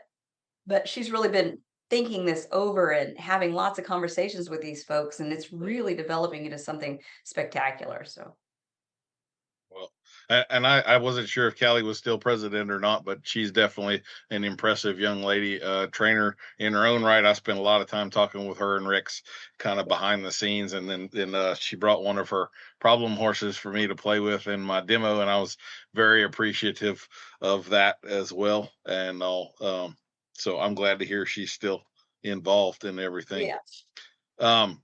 she's really been thinking this over and having lots of conversations with these folks, and it's really developing into something spectacular. So Well, and I wasn't sure if Callie was still president or not, but she's definitely an impressive young lady, trainer in her own right. I spent a lot of time talking with her and Rex, kind of behind the scenes, and then she brought one of her problem horses for me to play with in my demo, and I was very appreciative of that as well. And all, so I'm glad to hear she's still involved in everything. yeah. Um,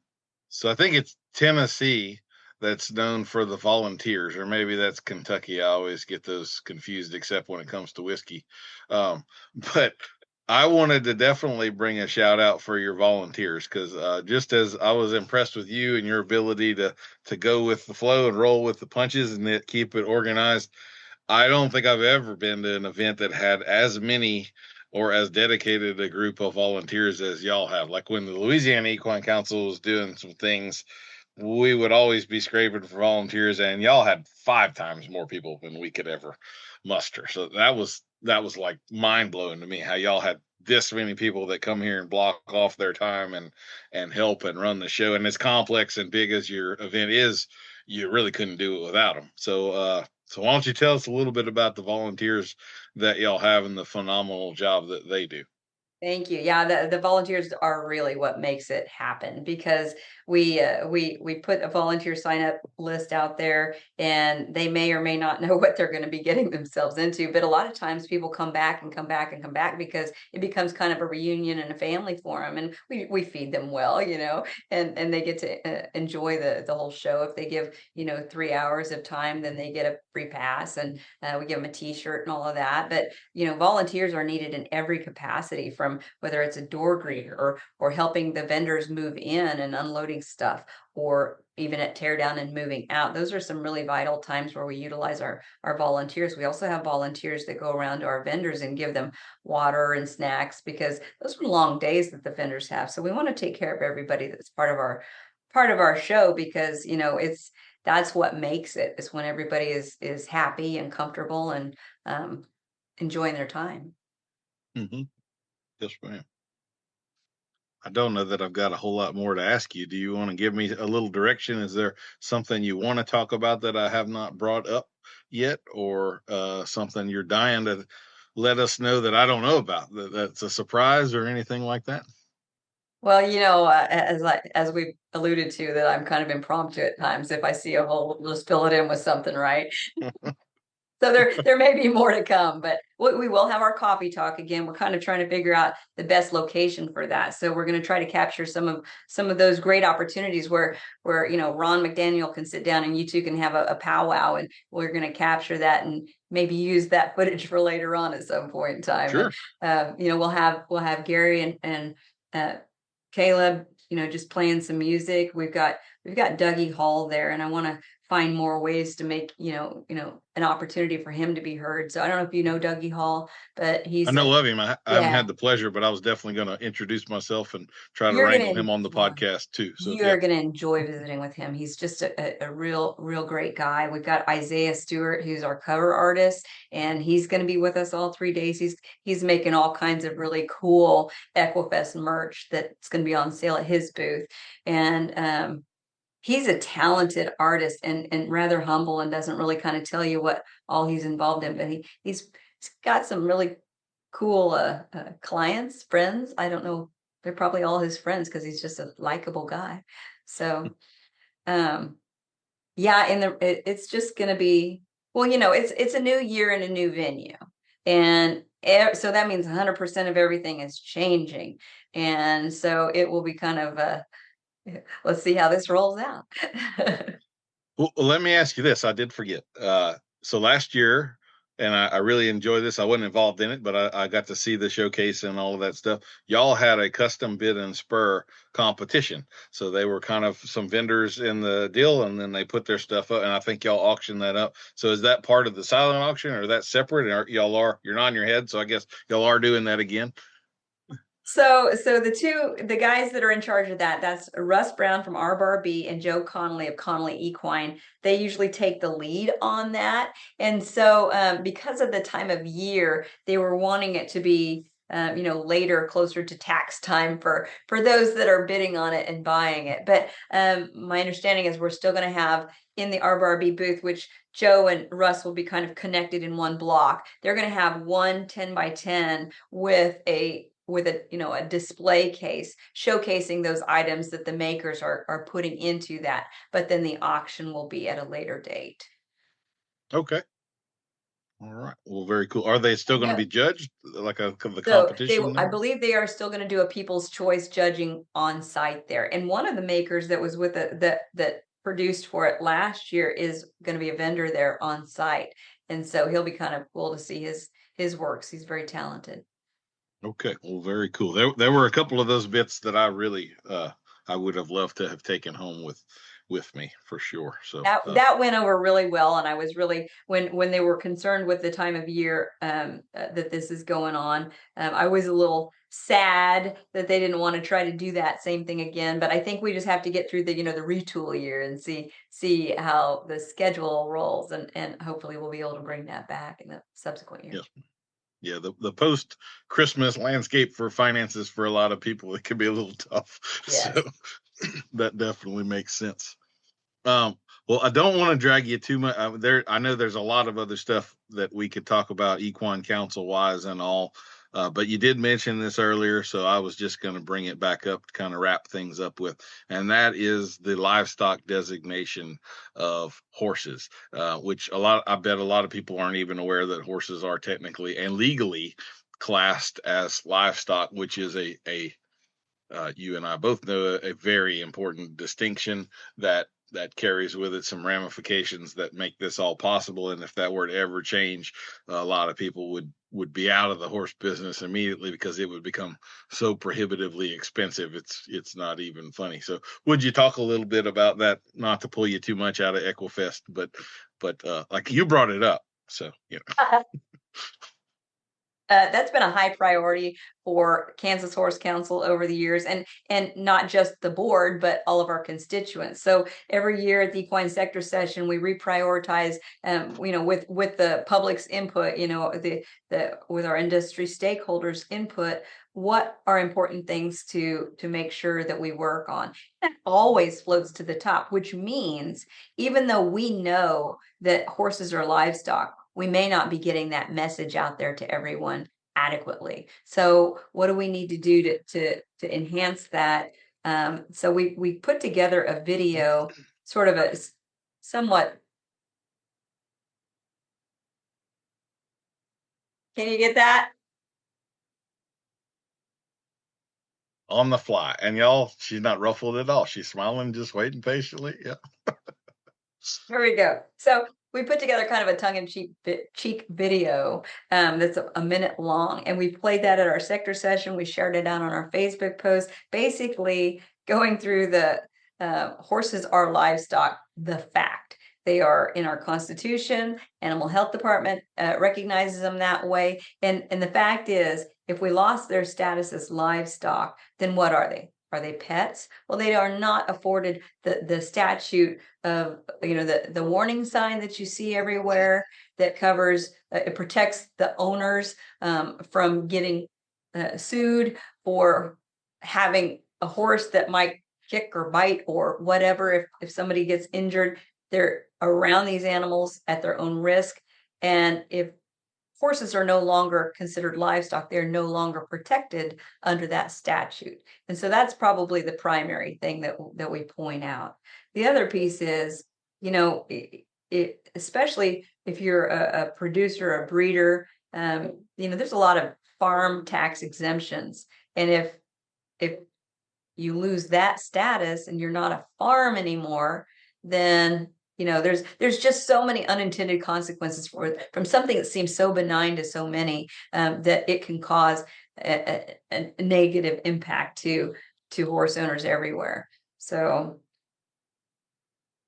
so I think it's Tennessee that's known for the volunteers, or maybe that's Kentucky. I always get those confused, except when it comes to whiskey. Um, but I wanted to definitely bring a shout out for your volunteers, because just as I was impressed with you and your ability to go with the flow and roll with the punches and keep it organized, I don't think I've ever been to an event that had as many or as dedicated a group of volunteers as y'all have. Like when the Louisiana Equine Council was doing some things, we would always be scraping for volunteers, and y'all had 5 times more people than we could ever muster. So that was like mind blowing to me, how y'all had this many people that come here and block off their time and help and run the show. And as complex and big as your event is, you really couldn't do it without them. So why don't you tell us a little bit about the volunteers that y'all have and the phenomenal job that they do? Thank you. Yeah, the volunteers are really what makes it happen because we put a volunteer sign up list out there, and they may or may not know what they're going to be getting themselves into. But a lot of times people come back and come back and come back because it becomes kind of a reunion and a family for them, and we feed them well, and they get to enjoy the whole show. If they give 3 hours of time, then they get a free pass, and we give them a T-shirt and all of that. But volunteers are needed in every capacity, from whether it's a door greeter or helping the vendors move in and unloading stuff, or even at tear down and moving out. Those are some really vital times where we utilize our volunteers. We also have volunteers that go around to our vendors and give them water and snacks, because those are long days that the vendors have. So we want to take care of everybody that's part of our show, because that's what makes it, is when everybody is happy and comfortable and enjoying their time. Mm-hmm. Yes, ma'am. I don't know that I've got a whole lot more to ask you. Do you want to give me a little direction? Is there something you want to talk about that I have not brought up yet, or something you're dying to let us know that I don't know about, that's a surprise or anything like that? Well, as we've alluded to, that I'm kind of impromptu at times. If I see a hole, we'll just fill it in with something, right? So there may be more to come, but we will have our coffee talk again. We're kind of trying to figure out the best location for that. So we're going to try to capture some of those great opportunities where Ron McDaniel can sit down and you two can have a powwow, and we're going to capture that and maybe use that footage for later on at some point in time. Sure. And we'll have Gary and Caleb, just playing some music. We've got Dougie Hall there, and I want to find more ways to make an opportunity for him to be heard. So I don't know if you know Dougie Hall, but I he's know of him. I haven't yeah. had the pleasure, but I was definitely going to introduce myself and try to You're wrangle gonna him on the yeah. podcast too. So You yeah. are going to enjoy visiting with him. He's just a real great guy. We've got Isaiah Stewart, who's our cover artist, and he's going to be with us all 3 days. He's making all kinds of really cool Equifest merch that's going to be on sale at his booth. And he's a talented artist, and rather humble, and doesn't really kind of tell you what all he's involved in. But he's got some really cool clients, friends. I don't know. They're probably all his friends because he's just a likable guy. So, yeah, it's just going to be, well, it's a new year and a new venue. And so that means 100% of everything is changing. And so it will be kind of let's see how this rolls out. Well, let me ask you this. I did forget. So last year, and I really enjoyed this. I wasn't involved in it, but I got to see the showcase and all of that stuff. Y'all had a custom bid and spur competition. So they were kind of some vendors in the deal, and then they put their stuff up, and I think y'all auctioned that up. So is that part of the silent auction, or that separate? Or you're nodding your head, so I guess y'all are doing that again. So the guys that are in charge of that's Russ Brown from R-Bar-B and Joe Connolly of Connolly Equine. They usually take the lead on that. And so because of the time of year, they were wanting it to be later, closer to tax time for those that are bidding on it and buying it. But my understanding is we're still going to have in the R-Bar-B booth, which Joe and Russ will be kind of connected in one block. They're going to have 1 10x10 with a display case showcasing those items that the makers are putting into that. But then the auction will be at a later date. Okay. All right. Well, very cool. Are they still going to be judged the So competition? I believe they are still going to do a people's choice judging on site there. And one of the makers that was with that produced for it last year is going to be a vendor there on site. And so he'll be kind of cool to see his works. He's very talented. Okay, well, very cool. There were a couple of those bits that I really I would have loved to have taken home with me for sure. So that went over really well, and I was really when they were concerned with the time of year that this is going on. I was a little sad that they didn't want to try to do that same thing again. But I think we just have to get through the the retool year and see how the schedule rolls, and hopefully we'll be able to bring that back in the subsequent years. Yes. Yeah, the post Christmas landscape for finances for a lot of people, it can be a little tough. Yes. So that definitely makes sense. Well, I don't want to drag you too much. I know there's a lot of other stuff that we could talk about equine council wise and all. But you did mention this earlier, so I was just going to bring it back up to kind of wrap things up with, and that is the livestock designation of horses, which I bet a lot of people aren't even aware that horses are technically and legally classed as livestock, which is you and I both know a very important distinction that carries with it some ramifications that make this all possible. And if that were to ever change, a lot of people would be out of the horse business immediately because it would become so prohibitively expensive. It's not even funny. So would you talk a little bit about that? Not to pull you too much out of Equifest, but like you brought it up. So, That's been a high priority for Kansas Horse Council over the years, and not just the board, but all of our constituents. So every year at the equine sector session, we reprioritize, with the public's input, with our industry stakeholders' input, what are important things to make sure that we work on. That always floats to the top, which means even though we know that horses are livestock, we may not be getting that message out there to everyone adequately. So what do we need to do to enhance that? So we put together a video, sort of a somewhat. Can you get that? On the fly. And y'all, she's not ruffled at all. She's smiling, just waiting patiently. Yeah. Here we go. So we put together kind of a tongue-in-cheek video that's a minute long, and we played that at our sector session. We shared it out on our Facebook post, basically going through the horses are livestock, the fact. They are in our Constitution. Animal Health Department recognizes them that way. And the fact is, if we lost their status as livestock, then what are they? Are they pets? Well, they are not afforded the statute of, the warning sign that you see everywhere that covers, it protects the owners from getting sued for having a horse that might kick or bite or whatever. If somebody gets injured, they're around these animals at their own risk. And if horses are no longer considered livestock, they're no longer protected under that statute. And so that's probably the primary thing that we point out. The other piece is, especially if you're a producer, a breeder, there's a lot of farm tax exemptions. And if you lose that status and you're not a farm anymore, then there's just so many unintended consequences from something that seems so benign to so many, that it can cause a negative impact to horse owners everywhere. So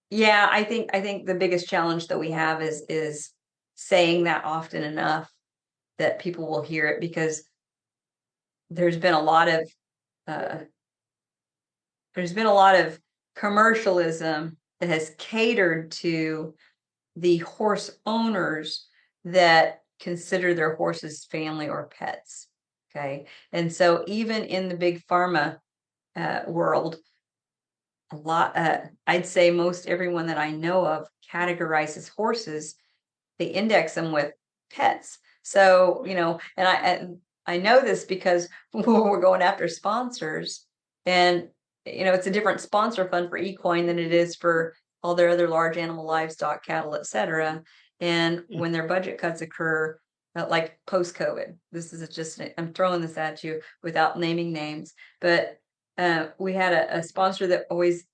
yeah, I think the biggest challenge that we have is saying that often enough that people will hear it, because there's been a lot of commercialism that has catered to the horse owners that consider their horses family or pets. Okay. And so even in the big pharma world, I'd say most everyone that I know of categorizes horses, they index them with pets. So, and I know this because we're going after sponsors, and it's a different sponsor fund for equine than it is for all their other large animal, livestock, cattle, etc. And when their budget cuts occur, like post-COVID, this is just, I'm throwing this at you without naming names, but we had a sponsor that always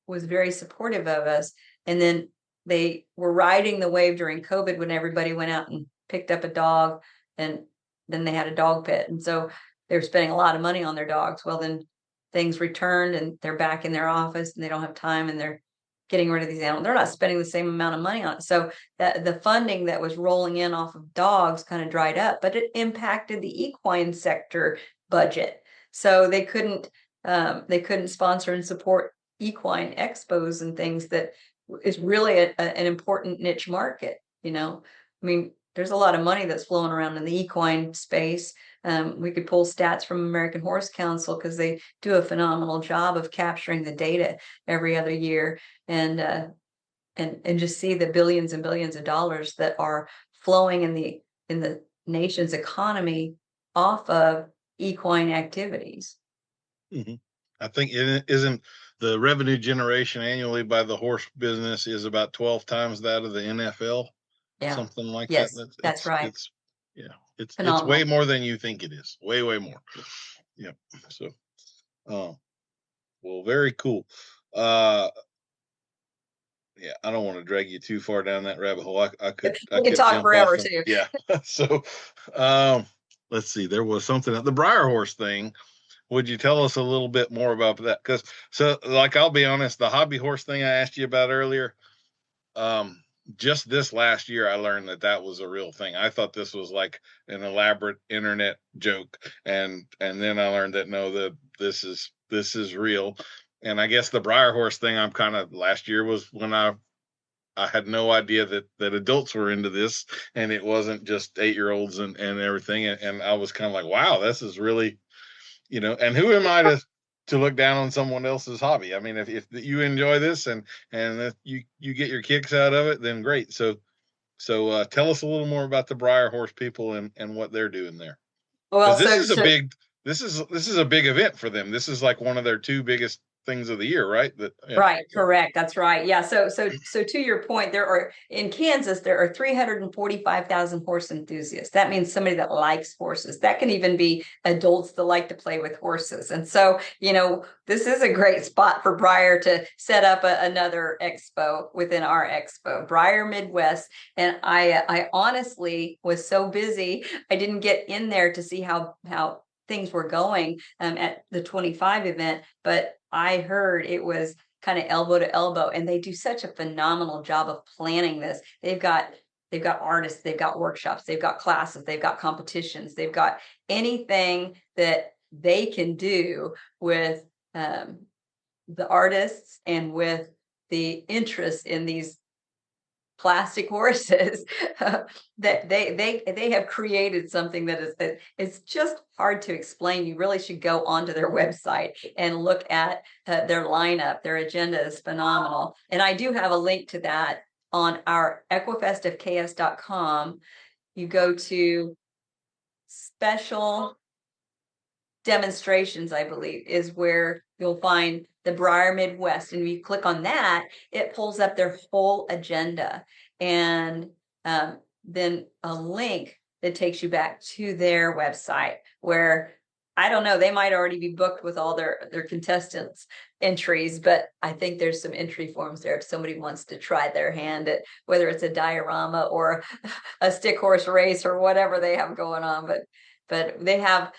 was very supportive of us. And then they were riding the wave during COVID when everybody went out and picked up a dog, and then they had a dog pit. And so they were spending a lot of money on their dogs. Well, then things returned and they're back in their office and they don't have time and they're getting rid of these animals. They're not spending the same amount of money on it. So the funding that was rolling in off of dogs kind of dried up, but it impacted the equine sector budget. So they couldn't sponsor and support equine expos and things that is really an important niche market. I mean, there's a lot of money that's flowing around in the equine space. We could pull stats from American Horse Council because they do a phenomenal job of capturing the data every other year, and just see the billions and billions of dollars that are flowing in the nation's economy off of equine activities. Mm-hmm. I think it isn't the revenue generation annually by the horse business is about 12 times that of the NFL, Yeah. something like Yes, that. that's right. It's way Phenomenal. more than you think it is. Way more. Yeah. So, well, very cool. Yeah, I don't want to drag you too far down that rabbit hole. I could talk jump forever off. too. Yeah. So, let's see. There was something the Briar Horse thing. Would you tell us a little bit more about that? Because I'll be honest, the hobby horse thing I asked you about earlier, just this last year, I learned that was a real thing. I thought this was like an elaborate internet joke, and then I learned that no, that this is real. And I guess the Briar Horse thing, I'm kind of last year was when I had no idea that adults were into this, and it wasn't just 8-year-olds and everything. And I was kind of like, wow, this is really, and who am I to look down on someone else's hobby? I mean, if you enjoy this and if you get your kicks out of it, then great. So tell us a little more about the Briar Horse people and what they're doing there. Well, Because this is a big event for them. This is like one of their 2 biggest things of the year, right? Right, correct. That's right. Yeah. So to your point, in Kansas, there are 345,000 horse enthusiasts. That means somebody that likes horses. That can even be adults that like to play with horses. And so, this is a great spot for Briar to set up another expo within our expo, Briar Midwest. And I honestly was so busy, I didn't get in there to see how things were going at the 25 event, but I heard it was kind of elbow to elbow, and they do such a phenomenal job of planning this. They've got artists, they've got workshops, they've got classes, they've got competitions, they've got anything that they can do with the artists and with the interest in these plastic horses that they have created something that it's just hard to explain. You really should go onto their website and look at their lineup. Their agenda is phenomenal, and I do have a link to that on our equifestofks.com. You go to special demonstrations, I believe, is where you'll find the Briar Midwest. And if you click on that, it pulls up their whole agenda. And then a link that takes you back to their website where, I don't know, they might already be booked with all their contestants entries, but I think there's some entry forms there if somebody wants to try their hand at whether it's a diorama or a stick horse race or whatever they have going on. But they have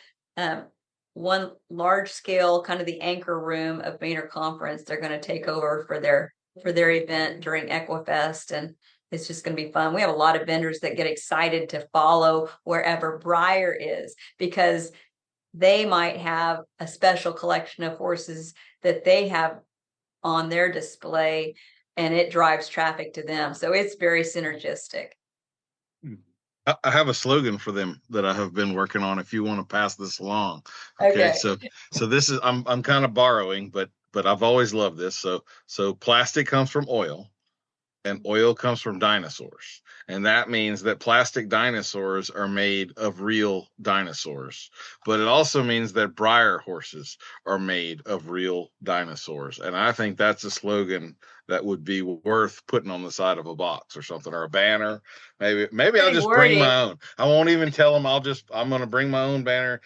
one large scale, kind of the anchor room of Maynard Conference. They're going to take over for their event during Equifest, and it's just going to be fun. We have a lot of vendors that get excited to follow wherever Briar is, because they might have a special collection of horses that they have on their display, and it drives traffic to them. So it's very synergistic. I have a slogan for them that I have been working on, if you want to pass this along. Okay. So this is, I'm kind of borrowing, but I've always loved this. So plastic comes from oil, and oil comes from dinosaurs. And that means that plastic dinosaurs are made of real dinosaurs. But it also means that Briar horses are made of real dinosaurs. And I think that's a slogan that would be worth putting on the side of a box or something, or a banner. Maybe I'll just bring my own. I won't even tell them. I'm going to bring my own banner.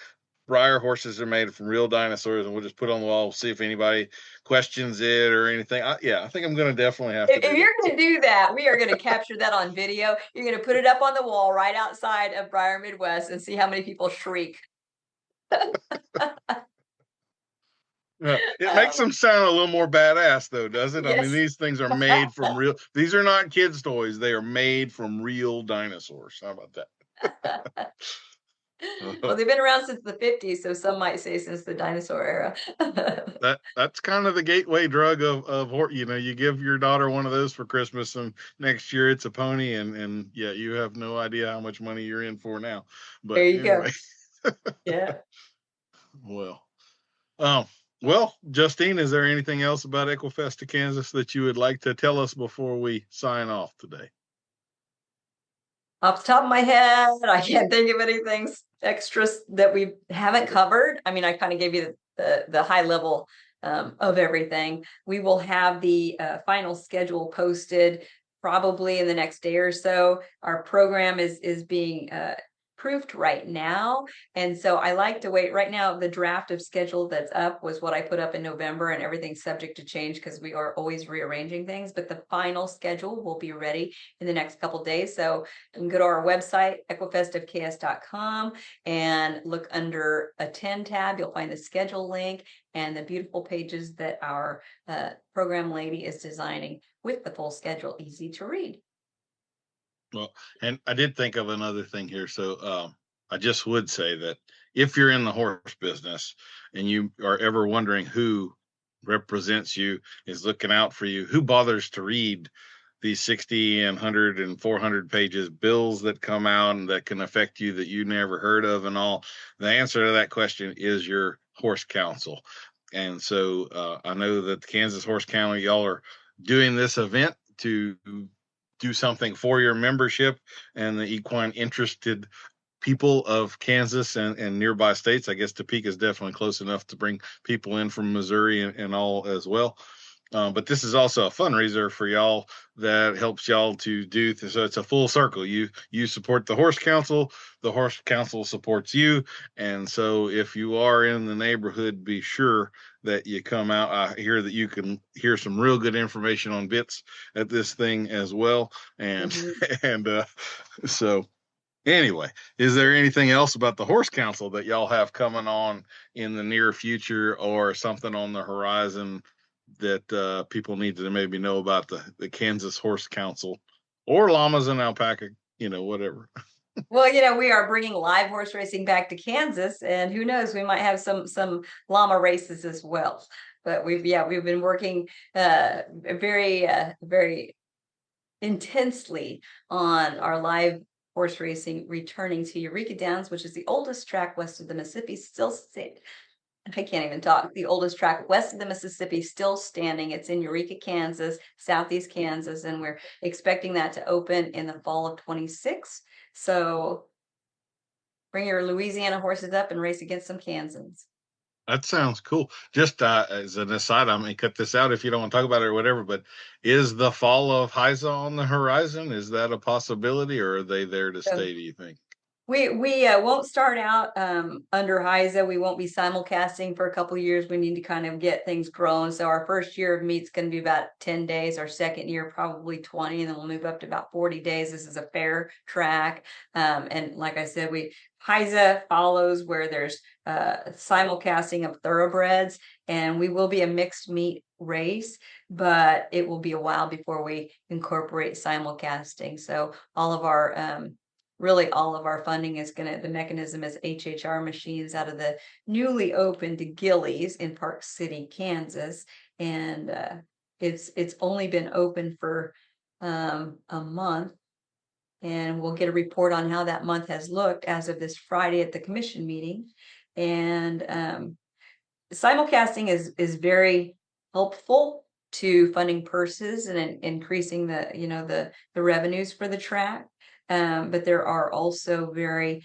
Briar horses are made from real dinosaurs, and we'll just put it on the wall, see if anybody questions it or anything. I think I'm going to definitely have to. If you're going to do that, we are going to capture that on video. You're going to put it up on the wall right outside of Briar Midwest and see how many people shriek. It makes them sound a little more badass, though, does it? Yes. I mean, these things are made from real. These are not kids' toys. They are made from real dinosaurs. How about that? Well, they've been around since the 50s, so some might say since the dinosaur era. That's kind of the gateway drug of you give your daughter one of those for Christmas, and next year it's a pony, and yeah, you have no idea how much money you're in for now. But there you go. Yeah. Well, Justine, is there anything else about Equifest of Kansas that you would like to tell us before we sign off today? Off the top of my head, I can't think of anything extras that we haven't covered. I mean, I kind of gave you the high level of everything. We will have the final schedule posted probably in the next day or so. Our program is being proofed right now, and so I like to wait. Right now, the draft of schedule that's up was what I put up in November, and everything's subject to change because we are always rearranging things, but the final schedule will be ready in the next couple days. So you can go to our website, equifestofks.com, and look under Attend tab. You'll find the schedule link and the beautiful pages that our program lady is designing with the full schedule, easy to read. Well, and I did think of another thing here. So I just would say that if you're in the horse business and you are ever wondering who represents you, is looking out for you, who bothers to read these 60 and 100 and 400 pages bills that come out and that can affect you that you never heard of and all, the answer to that question is your horse council. And so I know that the Kansas Horse Council, y'all are doing this event to do something for your membership and the equine interested people of Kansas and nearby states. I guess Topeka is definitely close enough to bring people in from Missouri and all as well. But this is also a fundraiser for y'all that helps y'all to do this. So it's a full circle. You support the horse council supports you. And so if you are in the neighborhood, be sure that you come out. I hear that you can hear some real good information on bits at this thing as well. And and so anyway, is there anything else about the horse council that y'all have coming on in the near future or something on the horizon that people need to maybe know about the Kansas Horse Council or llamas and alpaca, whatever? Well, we are bringing live horse racing back to Kansas, and who knows, we might have some llama races as well. But we've been working very intensely on our live horse racing returning to Eureka Downs, which is the oldest track west of the Mississippi, I can't even talk. The oldest track west of the Mississippi, still standing. It's in Eureka, Kansas, southeast Kansas, and we're expecting that to open in the fall of 26. So bring your Louisiana horses up and race against some Kansans. That sounds cool. Just as an aside, I may cut this out if you don't want to talk about it or whatever, but is the fall of HISA on the horizon? Is that a possibility, or are they there to stay, do you think? We won't start out under HISA. We won't be simulcasting for a couple of years. We need to kind of get things growing. So our first year of meet's going to be about 10 days. Our second year, probably 20, and then we'll move up to about 40 days. This is a fair track. And like I said, HISA follows where there's simulcasting of thoroughbreds, and we will be a mixed meet race, but it will be a while before we incorporate simulcasting. So all of our funding is the mechanism is HHR machines out of the newly opened Gillies in Park City, Kansas. And it's only been open for a month. And we'll get a report on how that month has looked as of this Friday at the commission meeting. And simulcasting is very helpful to funding purses and increasing the revenues for the track. But there are also very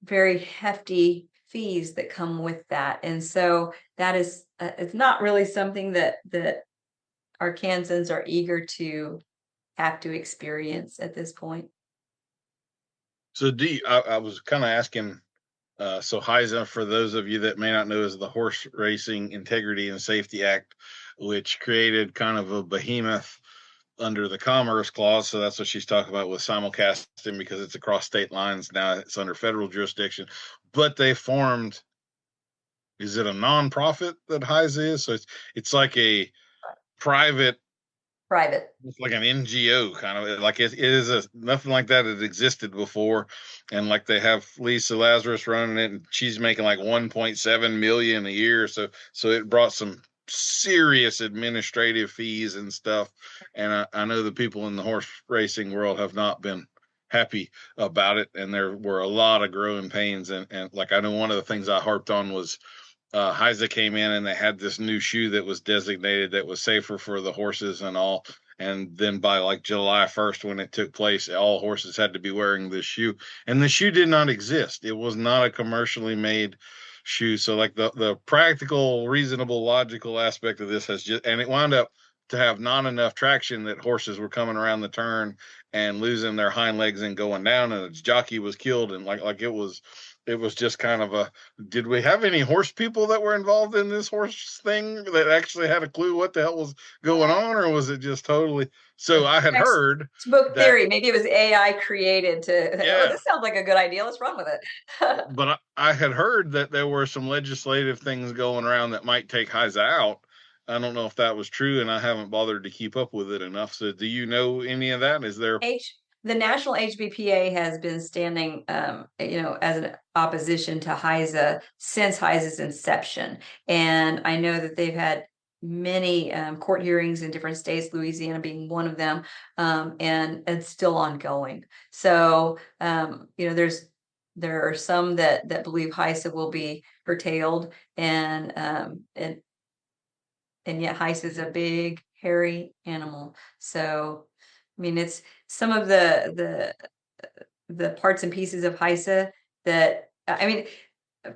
hefty fees that come with that. And so that is, it's not really something that our Kansans are eager to have to experience at this point. So I was kind of asking, so HISA, for those of you that may not know, is the Horse Racing Integrity and Safety Act, which created kind of a behemoth under the Commerce Clause. So that's what she's talking about with simulcasting, because it's across state lines. Now it's under federal jurisdiction, but they formed, is it a nonprofit that HISA is? So it's like a private, it's like an NGO kind of, like it is nothing like that had existed before. And like they have Lisa Lazarus running it, and she's making like 1.7 million a year. So it brought some serious administrative fees and stuff. And I know the people in the horse racing world have not been happy about it. And there were a lot of growing pains. And like, I know one of the things I harped on was HISA came in and they had this new shoe that was designated that was safer for the horses and all. And then by like July 1st, when it took place, all horses had to be wearing this shoe. And the shoe did not exist. It was not a commercially made shoe. So like the practical, reasonable, logical aspect of this has just, and it wound up to have not enough traction that horses were coming around the turn and losing their hind legs and going down, and its jockey was killed. And like it was just kind of a, did we have any horse people that were involved in this horse thing that actually had a clue what the hell was going on, or was it just totally? So I had heard Spook that, theory. Maybe it was AI created to, yeah, oh, this sounds like a good idea. Let's run with it. but I had heard that there were some legislative things going around that might take HISA out. I don't know if that was true, and I haven't bothered to keep up with it enough. So do you know any of that? Is there? The National HBPA has been standing, as an opposition to HISA since HISA's inception. And I know that they've had many court hearings in different states, Louisiana being one of them, and it's still ongoing. So, there are some that believe HISA will be curtailed, and yet HISA is a big, hairy animal. So, I mean, it's some of the parts and pieces of HISA that, I mean,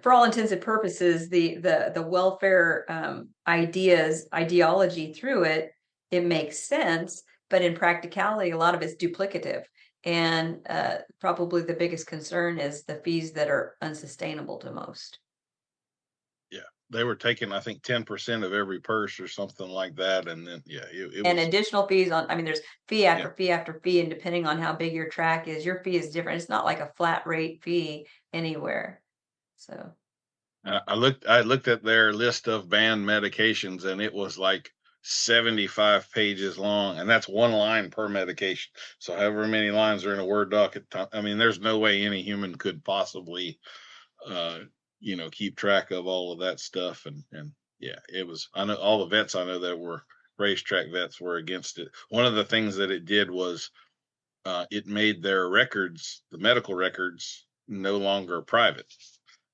for all intents and purposes, the welfare ideology through it makes sense, but in practicality, a lot of it's duplicative. And probably the biggest concern is the fees that are unsustainable to most. Yeah, they were taking, I think, 10% of every purse or something like that, and then it And was, additional fees on, I mean, there's fee after fee after fee, and depending on how big your track is, your fee is different. It's not like a flat rate fee anywhere. So I looked at their list of banned medications, and it was like 75 pages long, and that's one line per medication. So however many lines are in a Word doc at time, I mean, there's no way any human could possibly, keep track of all of that stuff. And yeah, it was, I know all the vets I know that were racetrack vets were against it. One of the things that it did was it made their records, the medical records, no longer private.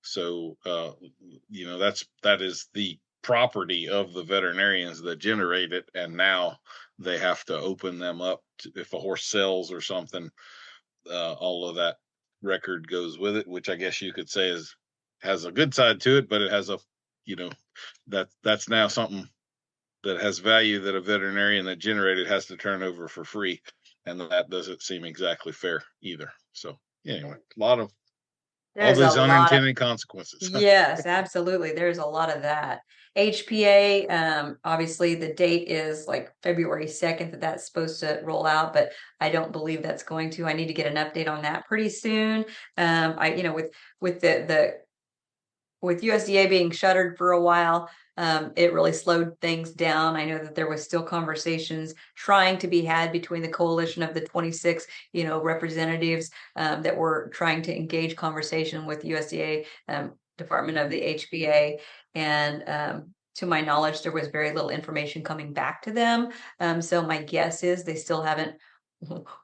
So, that is the property of the veterinarians that generate it. And now they have to open them up to, if a horse sells or something, all of that record goes with it, which I guess you could say has a good side to it, but it has that's now something that has value that a veterinarian that generated has to turn over for free. And that doesn't seem exactly fair either. So anyway, a lot of all these unintended consequences. Yes, absolutely. There's a lot of that. HPA, obviously the date is like February 2nd that's supposed to roll out, but I don't believe that's going to. I need to get an update on that pretty soon. With with USDA being shuttered for a while, it really slowed things down. I know that there was still conversations trying to be had between the coalition of the 26, representatives that were trying to engage conversation with USDA Department of the HBA. And to my knowledge, there was very little information coming back to them. So my guess is they still haven't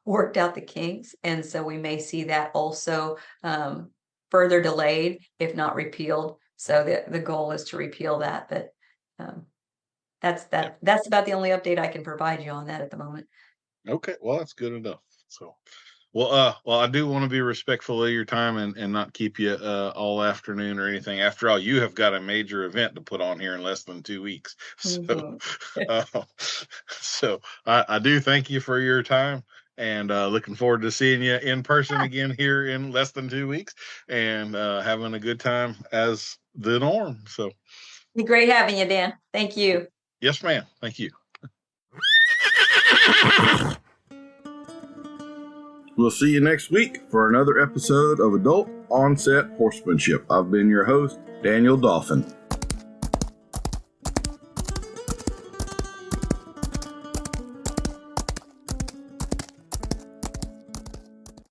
worked out the kinks. And so we may see that also further delayed, if not repealed. So the goal is to repeal that, but that's about the only update I can provide you on that at the moment. Okay, well, that's good enough. So, well, I do want to be respectful of your time and not keep you all afternoon or anything. After all, you have got a major event to put on here in less than 2 weeks. So, so I do thank you for your time. And looking forward to seeing you in person again here in less than 2 weeks, and having a good time as the norm. So, be great having you, Dan. Thank you. Yes, ma'am. Thank you. We'll see you next week for another episode of Adult Onset Horsemanship. I've been your host, Daniel Dolphin.